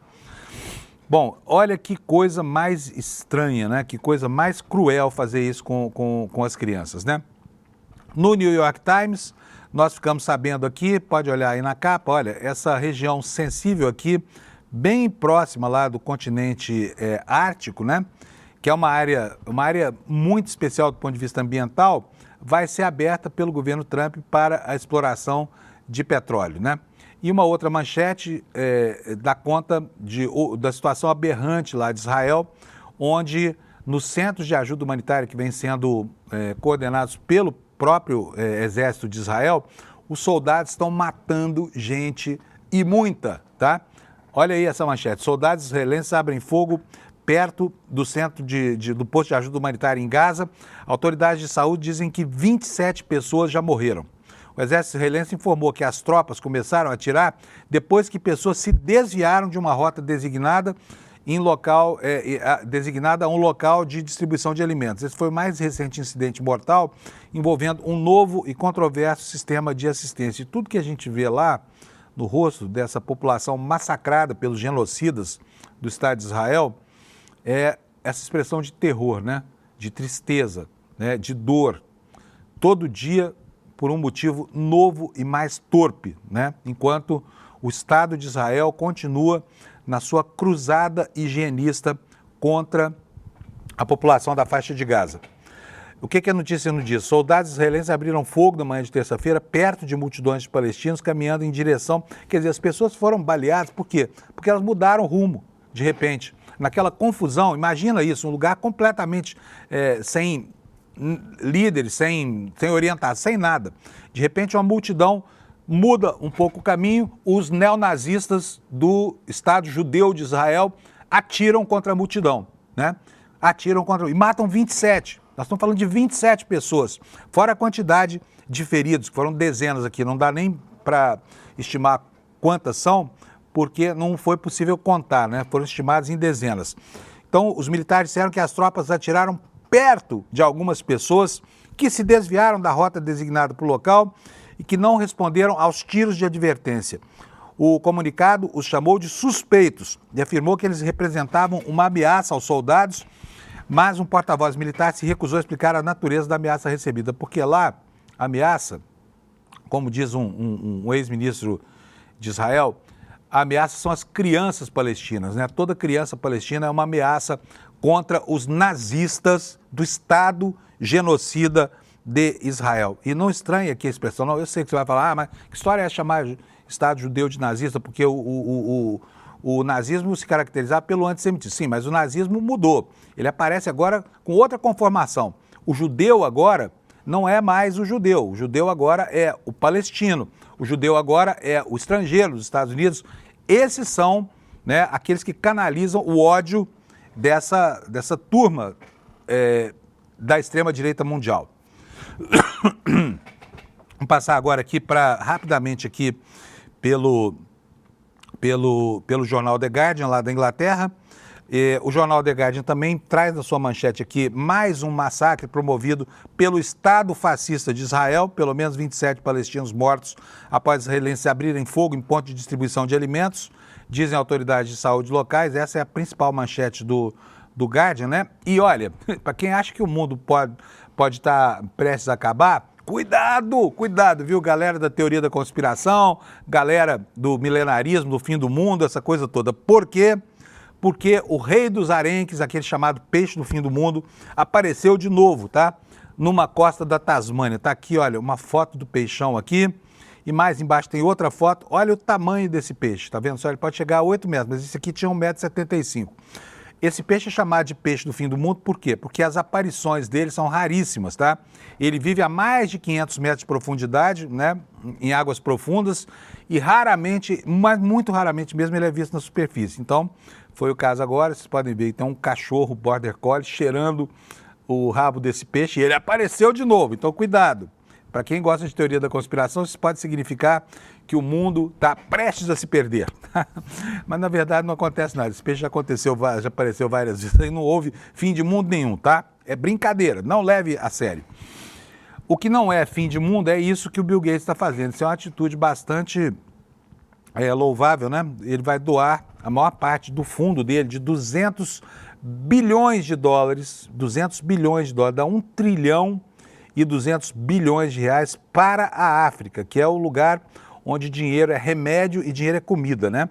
Bom, olha que coisa mais estranha, né? Que coisa mais cruel fazer isso com as crianças, né? No New York Times, nós ficamos sabendo aqui, pode olhar aí na capa, olha, essa região sensível aqui, bem próxima lá do continente ártico, né? Que é uma área muito especial do ponto de vista ambiental, vai ser aberta pelo governo Trump para a exploração de petróleo, né? E uma outra manchete dá conta da situação aberrante lá de Israel, onde nos centros de ajuda humanitária que vêm sendo coordenados pelo próprio exército de Israel, os soldados estão matando gente e muita, tá? Olha aí essa manchete. Soldados israelenses abrem fogo perto do centro do posto de ajuda humanitária em Gaza. Autoridades de saúde dizem que 27 pessoas já morreram. O exército israelense informou que as tropas começaram a atirar depois que pessoas se desviaram de uma rota designada designada a um local de distribuição de alimentos. Esse foi o mais recente incidente mortal envolvendo um novo e controverso sistema de assistência. E tudo que a gente vê lá no rosto dessa população massacrada pelos genocidas do Estado de Israel é essa expressão de terror, né? De tristeza, né? De dor. Todo dia por um motivo novo e mais torpe, né? Enquanto o Estado de Israel continua na sua cruzada higienista contra a população da faixa de Gaza. O que a notícia nos diz? Soldados israelenses abriram fogo na manhã de terça-feira perto de multidões de palestinos caminhando em direção... Quer dizer, as pessoas foram baleadas, por quê? Porque elas mudaram rumo, de repente. Naquela confusão, imagina isso, um lugar completamente sem líderes, sem orientação, sem nada. De repente, uma multidão muda um pouco o caminho, os neonazistas do Estado judeu de Israel atiram contra a multidão, né? E matam 27. Nós estamos falando de 27 pessoas, fora a quantidade de feridos, que foram dezenas aqui, não dá nem para estimar quantas são, porque não foi possível contar, né? Foram estimados em dezenas. Então, os militares disseram que as tropas atiraram perto de algumas pessoas que se desviaram da rota designada para o local e que não responderam aos tiros de advertência. O comunicado os chamou de suspeitos e afirmou que eles representavam uma ameaça aos soldados, mas um porta-voz militar se recusou a explicar a natureza da ameaça recebida, porque lá a ameaça, como diz um ex-ministro de Israel, a ameaça são as crianças palestinas, né? Toda criança palestina é uma ameaça contra os nazistas do Estado genocida de Israel. E não estranha aqui a expressão, não, eu sei que você vai falar, mas que história é chamar Estado judeu de nazista, porque o nazismo se caracterizava pelo antissemitismo. Sim, mas o nazismo mudou, ele aparece agora com outra conformação. O judeu agora não é mais o judeu agora é o palestino, o judeu agora é o estrangeiro dos Estados Unidos. Esses são, né, aqueles que canalizam o ódio dessa turma da extrema-direita mundial. Vamos passar agora aqui rapidamente aqui pelo jornal The Guardian, lá da Inglaterra. O jornal The Guardian também traz na sua manchete aqui mais um massacre promovido pelo Estado fascista de Israel, pelo menos 27 palestinos mortos após israelenses abrirem fogo em ponto de distribuição de alimentos, dizem autoridades de saúde locais. Essa é a principal manchete do Guardian, né? E olha, para quem acha que o mundo pode estar prestes a acabar, cuidado, viu, galera da teoria da conspiração, galera do milenarismo, do fim do mundo, essa coisa toda. Por quê? Porque o rei dos arenques, aquele chamado peixe do fim do mundo, apareceu de novo, tá? Numa costa da Tasmânia. Tá aqui, olha, uma foto do peixão aqui. E mais embaixo tem outra foto. Olha o tamanho desse peixe, tá vendo só? Ele pode chegar a 8 metros, mas esse aqui tinha 1,75 m. Esse peixe é chamado de peixe do fim do mundo, por quê? Porque as aparições dele são raríssimas, tá? Ele vive a mais de 500 metros de profundidade, né? Em águas profundas, e raramente, mas muito raramente mesmo, ele é visto na superfície. Então, foi o caso agora, vocês podem ver, então um cachorro border collie cheirando o rabo desse peixe, e ele apareceu de novo, então cuidado. Para quem gosta de teoria da conspiração, isso pode significar que o mundo está prestes a se perder. Mas, na verdade, não acontece nada. Esse peixe já apareceu várias vezes e não houve fim de mundo nenhum, tá? É brincadeira, não leve a sério. O que não é fim de mundo é isso que o Bill Gates está fazendo. Isso é uma atitude bastante louvável, né? Ele vai doar a maior parte do fundo dele, de 200 bilhões de dólares, 200 bilhões de dólares, dá 1 trilhão e 200 bilhões de reais para a África, que é o lugar onde dinheiro é remédio e dinheiro é comida, né?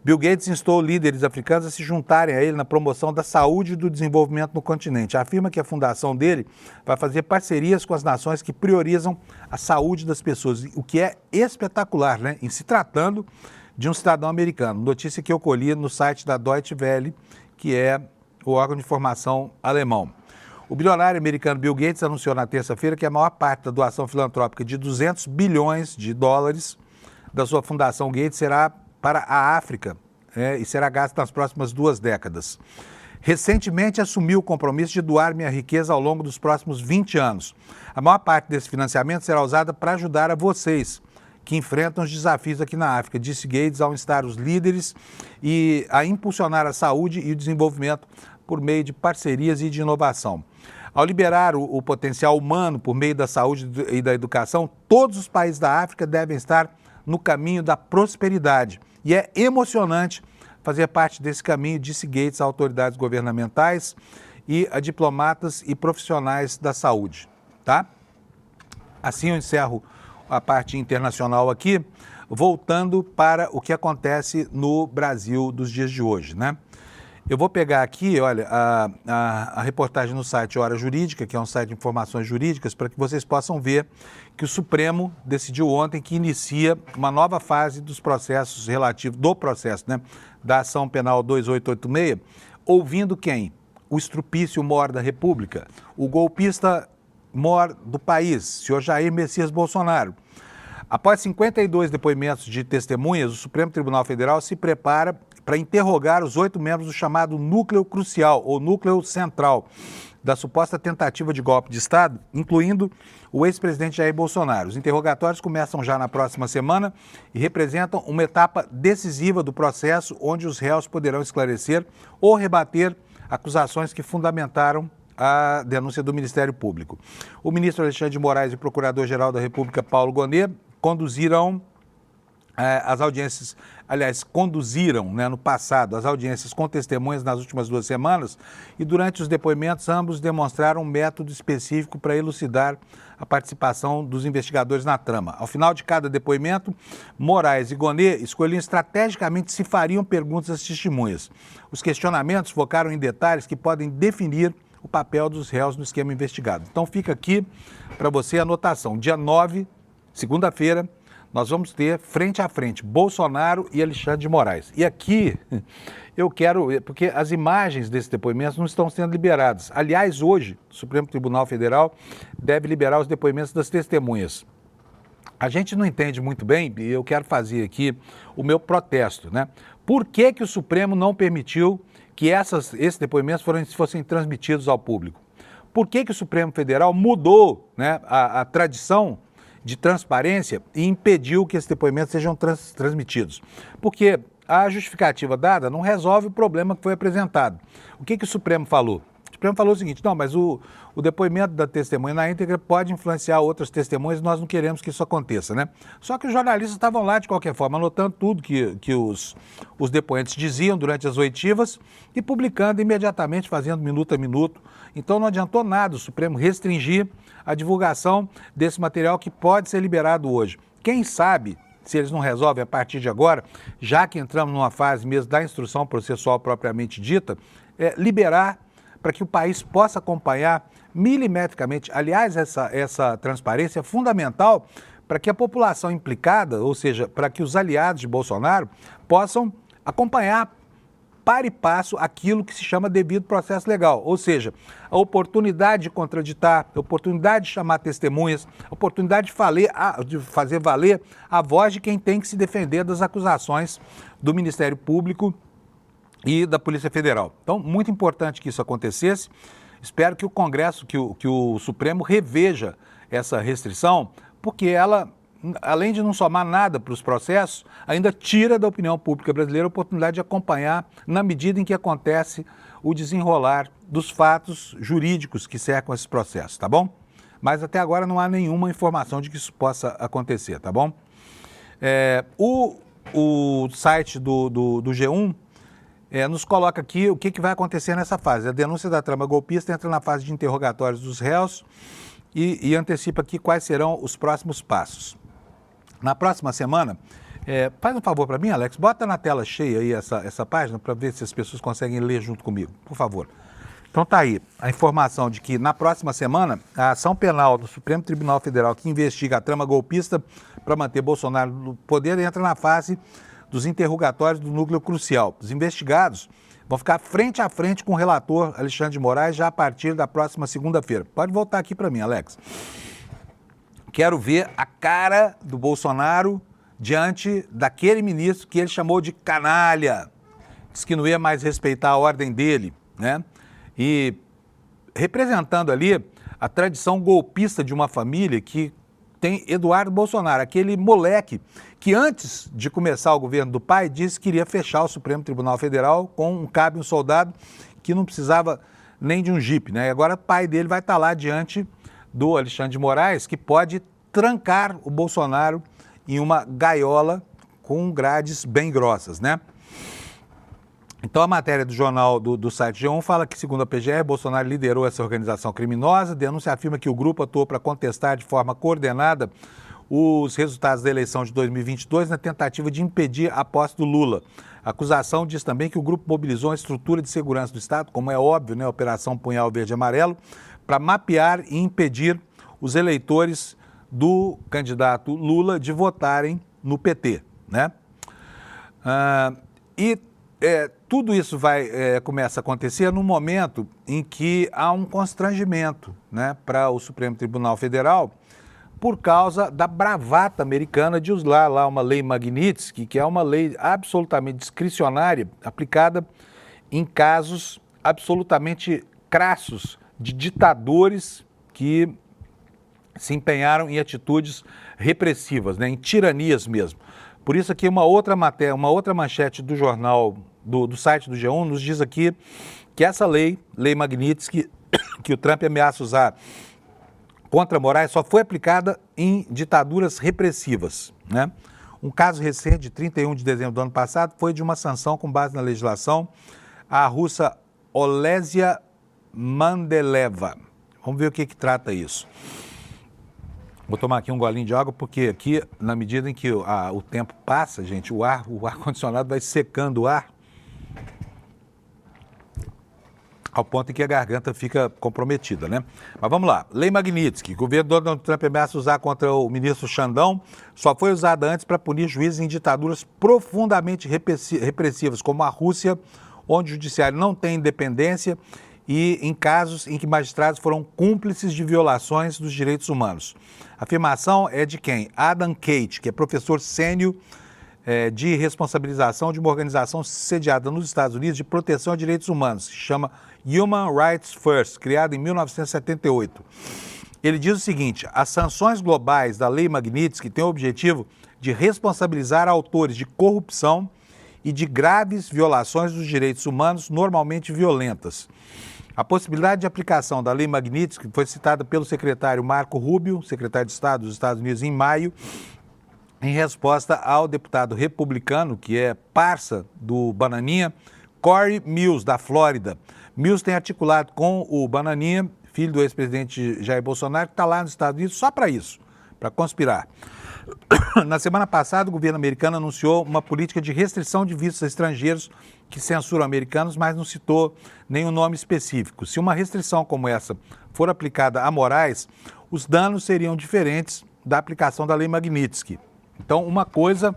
Bill Gates instou líderes africanos a se juntarem a ele na promoção da saúde e do desenvolvimento no continente. Afirma que a fundação dele vai fazer parcerias com as nações que priorizam a saúde das pessoas, o que é espetacular, né? Em se tratando de um cidadão americano. Notícia que eu colhi no site da Deutsche Welle, que é o órgão de informação alemão. O bilionário americano Bill Gates anunciou na terça-feira que a maior parte da doação filantrópica de 200 bilhões de dólares da sua fundação Gates será para a África, e será gasta nas próximas 2 décadas. Recentemente assumiu o compromisso de doar minha riqueza ao longo dos próximos 20 anos. A maior parte desse financiamento será usada para ajudar a vocês que enfrentam os desafios aqui na África, disse Gates ao instar os líderes e a impulsionar a saúde e o desenvolvimento por meio de parcerias e de inovação. Ao liberar o potencial humano por meio da saúde e da educação, todos os países da África devem estar no caminho da prosperidade. E é emocionante fazer parte desse caminho, disse Gates a autoridades governamentais e a diplomatas e profissionais da saúde, tá? Assim eu encerro a parte internacional aqui, voltando para o que acontece no Brasil dos dias de hoje, né? Eu vou pegar aqui, olha, a reportagem no site Hora Jurídica, que é um site de informações jurídicas, para que vocês possam ver que o Supremo decidiu ontem que inicia uma nova fase dos processos relativos, do processo, né, da ação penal 2886, ouvindo quem? O estrupício mor da República, o golpista mor do país, senhor Jair Messias Bolsonaro. Após 52 depoimentos de testemunhas, o Supremo Tribunal Federal se prepara para interrogar os 8 membros do chamado núcleo crucial, ou núcleo central, da suposta tentativa de golpe de Estado, incluindo o ex-presidente Jair Bolsonaro. Os interrogatórios começam já na próxima semana e representam uma etapa decisiva do processo, onde os réus poderão esclarecer ou rebater acusações que fundamentaram a denúncia do Ministério Público. O ministro Alexandre de Moraes e o procurador-geral da República, Paulo Gonet, conduziram as audiências, aliás, conduziram, né, no passado as audiências com testemunhas nas últimas 2 semanas e durante os depoimentos ambos demonstraram um método específico para elucidar a participação dos investigadores na trama. Ao final de cada depoimento, Moraes e Gonet escolhiam estrategicamente se fariam perguntas às testemunhas. Os questionamentos focaram em detalhes que podem definir o papel dos réus no esquema investigado. Então fica aqui para você a anotação. Dia 9, segunda-feira, nós vamos ter frente a frente Bolsonaro e Alexandre de Moraes. E aqui eu quero, porque as imagens desses depoimentos não estão sendo liberadas. Aliás, hoje, o Supremo Tribunal Federal deve liberar os depoimentos das testemunhas. A gente não entende muito bem, e eu quero fazer aqui o meu protesto, né? Por que que o Supremo não permitiu que esses depoimentos fossem transmitidos ao público? Por que que o Supremo Federal mudou, né, a tradição de transparência e impediu que esses depoimentos sejam transmitidos? Porque a justificativa dada não resolve o problema que foi apresentado. O que que o Supremo falou? O Supremo falou o seguinte: não, mas o depoimento da testemunha na íntegra pode influenciar outras testemunhas e nós não queremos que isso aconteça, né? Só que os jornalistas estavam lá de qualquer forma, anotando tudo que os depoentes diziam durante as oitivas e publicando imediatamente, fazendo minuto a minuto. Então não adiantou nada o Supremo restringir a divulgação desse material que pode ser liberado hoje. Quem sabe, se eles não resolvem a partir de agora, já que entramos numa fase mesmo da instrução processual propriamente dita, liberar para que o país possa acompanhar milimetricamente. Aliás, essa transparência é fundamental para que a população implicada, ou seja, para que os aliados de Bolsonaro possam acompanhar para e passo aquilo que se chama devido processo legal, ou seja, a oportunidade de contraditar, a oportunidade de chamar testemunhas, a oportunidade de fazer valer a voz de quem tem que se defender das acusações do Ministério Público e da Polícia Federal. Então, muito importante que isso acontecesse. Espero que o Congresso, que o Supremo reveja essa restrição, porque ela, além de não somar nada para os processos, ainda tira da opinião pública brasileira a oportunidade de acompanhar, na medida em que acontece o desenrolar dos fatos jurídicos que cercam esses processos, tá bom? Mas até agora não há nenhuma informação de que isso possa acontecer, tá bom? O o site do G1 nos coloca aqui o que vai acontecer nessa fase. A denúncia da trama golpista entra na fase de interrogatórios dos réus e antecipa aqui quais serão os próximos passos. Na próxima semana, faz um favor para mim, Alex, bota na tela cheia aí essa página para ver se as pessoas conseguem ler junto comigo, por favor. Então tá aí a informação de que na próxima semana a ação penal do Supremo Tribunal Federal que investiga a trama golpista para manter Bolsonaro no poder entra na fase dos interrogatórios do núcleo crucial. Os investigados vão ficar frente a frente com o relator Alexandre de Moraes já a partir da próxima segunda-feira. Pode voltar aqui para mim, Alex. Quero ver a cara do Bolsonaro diante daquele ministro que ele chamou de canalha. Diz que não ia mais respeitar a ordem dele, né? E representando ali a tradição golpista de uma família que tem Eduardo Bolsonaro, aquele moleque que antes de começar o governo do pai disse que iria fechar o Supremo Tribunal Federal com um cabo e um soldado que não precisava nem de um jipe, né? E agora o pai dele vai estar lá diante do Alexandre de Moraes, que pode trancar o Bolsonaro em uma gaiola com grades bem grossas, né? Então, a matéria do jornal do site G1 fala que, segundo a PGR, Bolsonaro liderou essa organização criminosa. A denúncia afirma que o grupo atuou para contestar de forma coordenada os resultados da eleição de 2022 na tentativa de impedir a posse do Lula. A acusação diz também que o grupo mobilizou a estrutura de segurança do Estado, como é óbvio, né, a Operação Punhal Verde e Amarelo, para mapear e impedir os eleitores do candidato Lula de votarem no PT, né? Tudo isso começa a acontecer no momento em que há um constrangimento, né, para o Supremo Tribunal Federal por causa da bravata americana de usar lá uma lei Magnitsky, que é uma lei absolutamente discricionária, aplicada em casos absolutamente crassos de ditadores que se empenharam em atitudes repressivas, né, em tiranias mesmo. Por isso aqui uma outra matéria, uma outra manchete do jornal, do site do G1, nos diz aqui que essa lei Magnitsky, que o Trump ameaça usar contra Moraes, só foi aplicada em ditaduras repressivas, né? Um caso recente, de 31 de dezembro do ano passado, foi de uma sanção com base na legislação à russa Olesya Mandeleva. Vamos ver o que trata isso. Vou tomar aqui um golinho de água, porque aqui, na medida em que o tempo passa, gente, o ar-condicionado vai secando o ar, ao ponto em que a garganta fica comprometida, né? Mas vamos lá. Lei Magnitsky, que o governo Donald Trump ameaça usar contra o ministro Xandão, só foi usada antes para punir juízes em ditaduras profundamente repressivas, como a Rússia, onde o judiciário não tem independência, e em casos em que magistrados foram cúmplices de violações dos direitos humanos. A afirmação é de quem? Adam Kate, que é professor sênior de responsabilização de uma organização sediada nos Estados Unidos de proteção a direitos humanos, que se chama Human Rights First, criada em 1978. Ele diz o seguinte: as sanções globais da Lei Magnitsky têm o objetivo de responsabilizar autores de corrupção e de graves violações dos direitos humanos, normalmente violentas. A possibilidade de aplicação da Lei Magnitsky foi citada pelo secretário Marco Rubio, secretário de Estado dos Estados Unidos, em maio, em resposta ao deputado republicano, que é parça do Bananinha, Corey Mills, da Flórida. Mills tem articulado com o Bananinha, filho do ex-presidente Jair Bolsonaro, que está lá nos Estados Unidos só para isso, para conspirar. Na semana passada, o governo americano anunciou uma política de restrição de vistos a estrangeiros que censuram americanos, mas não citou nenhum nome específico. Se uma restrição como essa for aplicada a Moraes, os danos seriam diferentes da aplicação da Lei Magnitsky. Então, uma coisa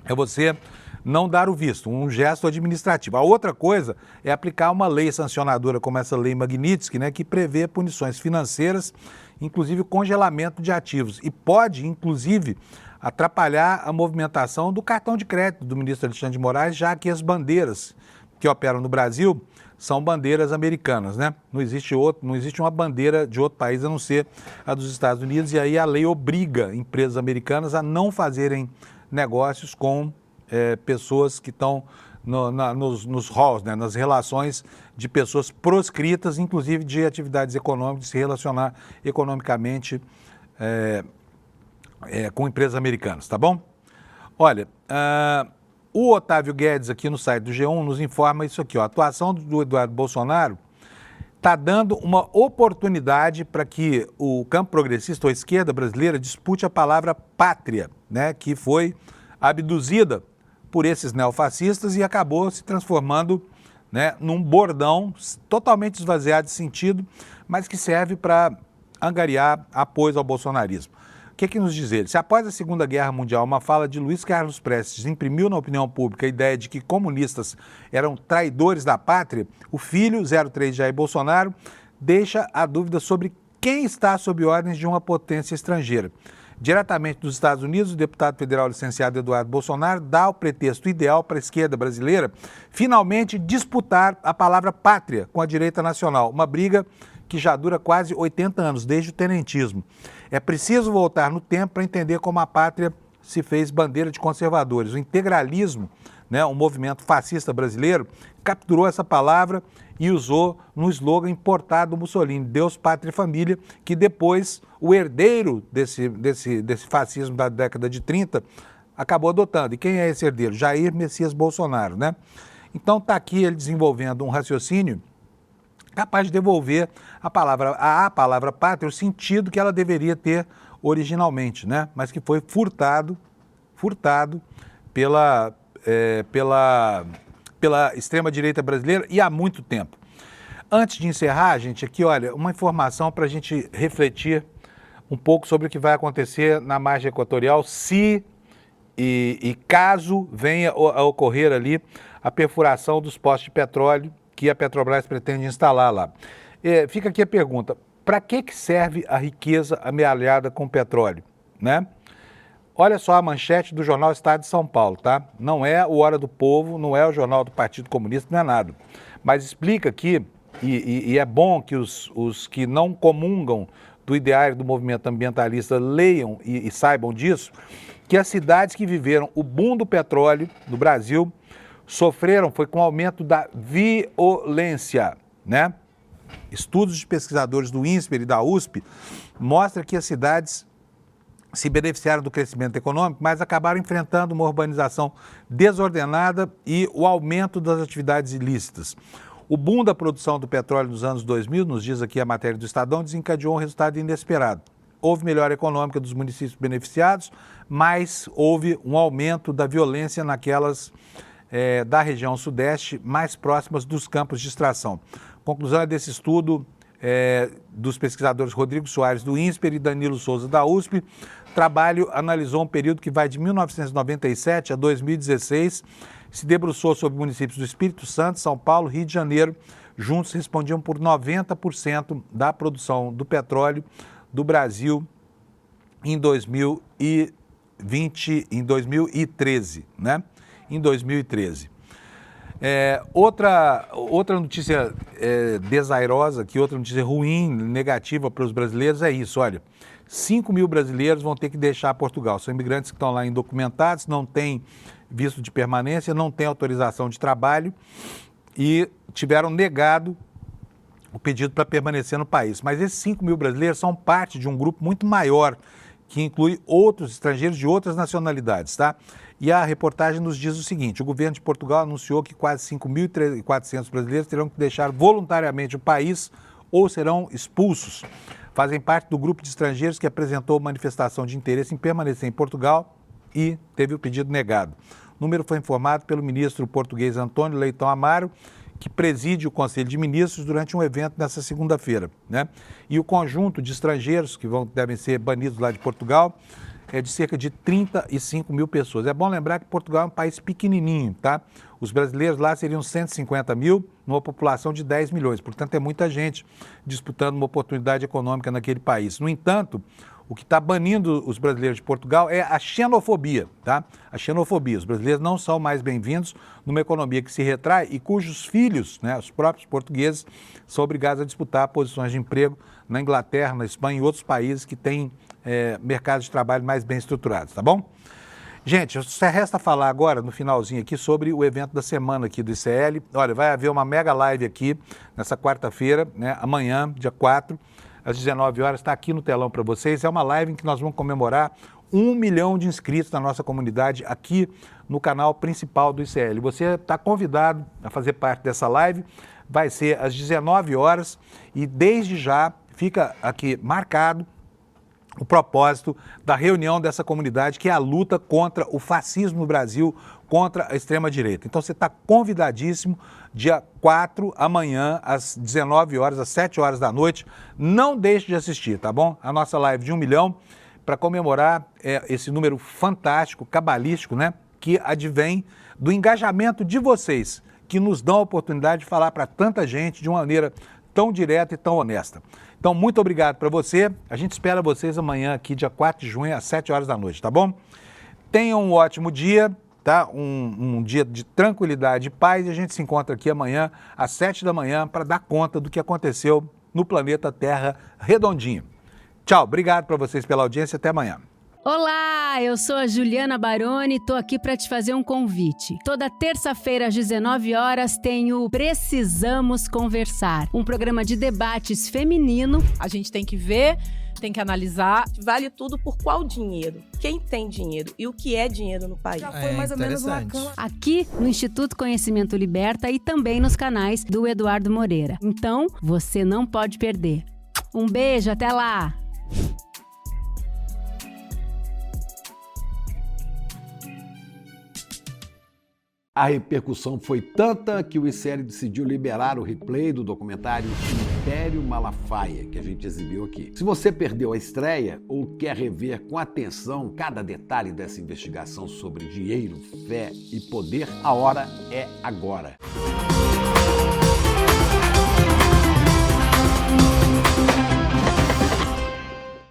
é você não dar o visto, um gesto administrativo. A outra coisa é aplicar uma lei sancionadora como essa Lei Magnitsky, né, que prevê punições financeiras, inclusive congelamento de ativos, e pode, inclusive, atrapalhar a movimentação do cartão de crédito do ministro Alexandre de Moraes, já que as bandeiras que operam no Brasil são bandeiras americanas, né? Não existe uma bandeira de outro país a não ser a dos Estados Unidos, e aí a lei obriga empresas americanas a não fazerem negócios com pessoas que estão nos halls, né, nas relações de pessoas proscritas, inclusive de atividades econômicas, de se relacionar economicamente com empresas americanas, tá bom? Olha, o Otávio Guedes aqui no site do G1 nos informa isso aqui, ó, a atuação do Eduardo Bolsonaro está dando uma oportunidade para que o campo progressista ou a esquerda brasileira dispute a palavra pátria, né, que foi abduzida por esses neofascistas e acabou se transformando, né, num bordão totalmente esvaziado de sentido, mas que serve para angariar apoio ao bolsonarismo. O que nos diz ele? Se após a Segunda Guerra Mundial uma fala de Luiz Carlos Prestes imprimiu na opinião pública a ideia de que comunistas eram traidores da pátria, o filho, 03 Jair Bolsonaro, deixa a dúvida sobre quem está sob ordens de uma potência estrangeira. Diretamente dos Estados Unidos, o deputado federal licenciado Eduardo Bolsonaro dá o pretexto ideal para a esquerda brasileira finalmente disputar a palavra pátria com a direita nacional, uma briga que já dura quase 80 anos, desde o tenentismo. É preciso voltar no tempo para entender como a pátria se fez bandeira de conservadores. O integralismo, né, um movimento fascista brasileiro, capturou essa palavra e usou no slogan importado do Mussolini, Deus, Pátria e Família, que depois o herdeiro desse fascismo da década de 30 acabou adotando. E quem é esse herdeiro? Jair Messias Bolsonaro, né? Então está aqui ele desenvolvendo um raciocínio capaz de devolver a palavra pátria o sentido que ela deveria ter originalmente, né? Mas que foi furtado pela extrema-direita brasileira e há muito tempo. Antes de encerrar, gente, aqui, olha, uma informação para a gente refletir um pouco sobre o que vai acontecer na margem equatorial se e caso venha a ocorrer ali a perfuração dos postos de petróleo que a Petrobras pretende instalar lá. Fica aqui a pergunta, para que serve a riqueza amealhada com petróleo, né? Olha só a manchete do jornal Estado de São Paulo, tá? Não é o Hora do Povo, não é o jornal do Partido Comunista, não é nada. Mas explica aqui, e é bom que os que não comungam do ideário do movimento ambientalista leiam e saibam disso, que as cidades que viveram o boom do petróleo do Brasil sofreram foi com o aumento da violência, né? Estudos de pesquisadores do INSPER e da USP mostram que as cidades se beneficiaram do crescimento econômico, mas acabaram enfrentando uma urbanização desordenada e o aumento das atividades ilícitas. O boom da produção do petróleo nos anos 2000, nos diz aqui a matéria do Estadão, desencadeou um resultado inesperado. Houve melhora econômica dos municípios beneficiados, mas houve um aumento da violência naquelas da região sudeste mais próximas dos campos de extração. Conclusão é desse estudo dos pesquisadores Rodrigo Soares do INSPER e Danilo Souza da USP. O trabalho analisou um período que vai de 1997 a 2016, se debruçou sobre municípios do Espírito Santo, São Paulo, Rio de Janeiro. Juntos respondiam por 90% da produção do petróleo do Brasil em 2013, né? Em 2013. Outra notícia desairosa, outra notícia ruim, negativa para os brasileiros é isso, olha, 5 mil brasileiros vão ter que deixar Portugal, são imigrantes que estão lá indocumentados, não têm visto de permanência, não têm autorização de trabalho e tiveram negado o pedido para permanecer no país. Mas esses 5 mil brasileiros são parte de um grupo muito maior, que inclui outros estrangeiros de outras nacionalidades, tá? E a reportagem nos diz o seguinte, o governo de Portugal anunciou que quase 5.400 brasileiros terão que deixar voluntariamente o país ou serão expulsos. Fazem parte do grupo de estrangeiros que apresentou manifestação de interesse em permanecer em Portugal e teve o pedido negado. O número foi informado pelo ministro português António Leitão Amaro, que preside o Conselho de Ministros durante um evento nessa segunda-feira, né? E o conjunto de estrangeiros que devem ser banidos lá de Portugal é de cerca de 35 mil pessoas. É bom lembrar que Portugal é um país pequenininho, tá? Os brasileiros lá seriam 150 mil, numa população de 10 milhões. Portanto, é muita gente disputando uma oportunidade econômica naquele país. No entanto, o que está banindo os brasileiros de Portugal é a xenofobia, tá? A xenofobia. Os brasileiros não são mais bem-vindos numa economia que se retrai e cujos filhos, né, os próprios portugueses, são obrigados a disputar posições de emprego na Inglaterra, na Espanha e outros países que têm mercados de trabalho mais bem estruturados, tá bom? Gente, só resta falar agora, no finalzinho aqui, sobre o evento da semana aqui do ICL. Olha, vai haver uma mega live aqui nessa quarta-feira, né, amanhã, dia 4, às 19 horas, está aqui no telão para vocês. É uma live em que nós vamos comemorar 1 milhão de inscritos na nossa comunidade aqui no canal principal do ICL. Você está convidado a fazer parte dessa live, vai ser às 19 horas e desde já fica aqui marcado o propósito da reunião dessa comunidade, que é a luta contra o fascismo no Brasil, contra a extrema-direita. Então você está convidadíssimo, dia 4, amanhã, às 19 horas, às 7 horas da noite. Não deixe de assistir, tá bom? A nossa live de 1 milhão, para comemorar esse número fantástico, cabalístico, né? Que advém do engajamento de vocês, que nos dão a oportunidade de falar para tanta gente de uma maneira tão direta e tão honesta. Então, muito obrigado para você. A gente espera vocês amanhã aqui, dia 4 de junho, às 7 horas da noite, tá bom? Tenham um ótimo dia, tá? Um dia de tranquilidade e paz. E a gente se encontra aqui amanhã, às 7 da manhã, para dar conta do que aconteceu no planeta Terra redondinho. Tchau, obrigado para vocês pela audiência. Até amanhã. Olá, eu sou a Juliana Baroni e tô aqui para te fazer um convite. Toda terça-feira às 19 horas tem o Precisamos Conversar, um programa de debates feminino. A gente tem que ver, tem que analisar. Vale tudo por qual dinheiro? Quem tem dinheiro e o que é dinheiro no país? Já foi mais ou menos uma cama. Aqui no Instituto Conhecimento Liberta e também nos canais do Eduardo Moreira. Então, você não pode perder. Um beijo, até lá! A repercussão foi tanta que o ICL decidiu liberar o replay do documentário Império Malafaia, que a gente exibiu aqui. Se você perdeu a estreia ou quer rever com atenção cada detalhe dessa investigação sobre dinheiro, fé e poder, a hora é agora.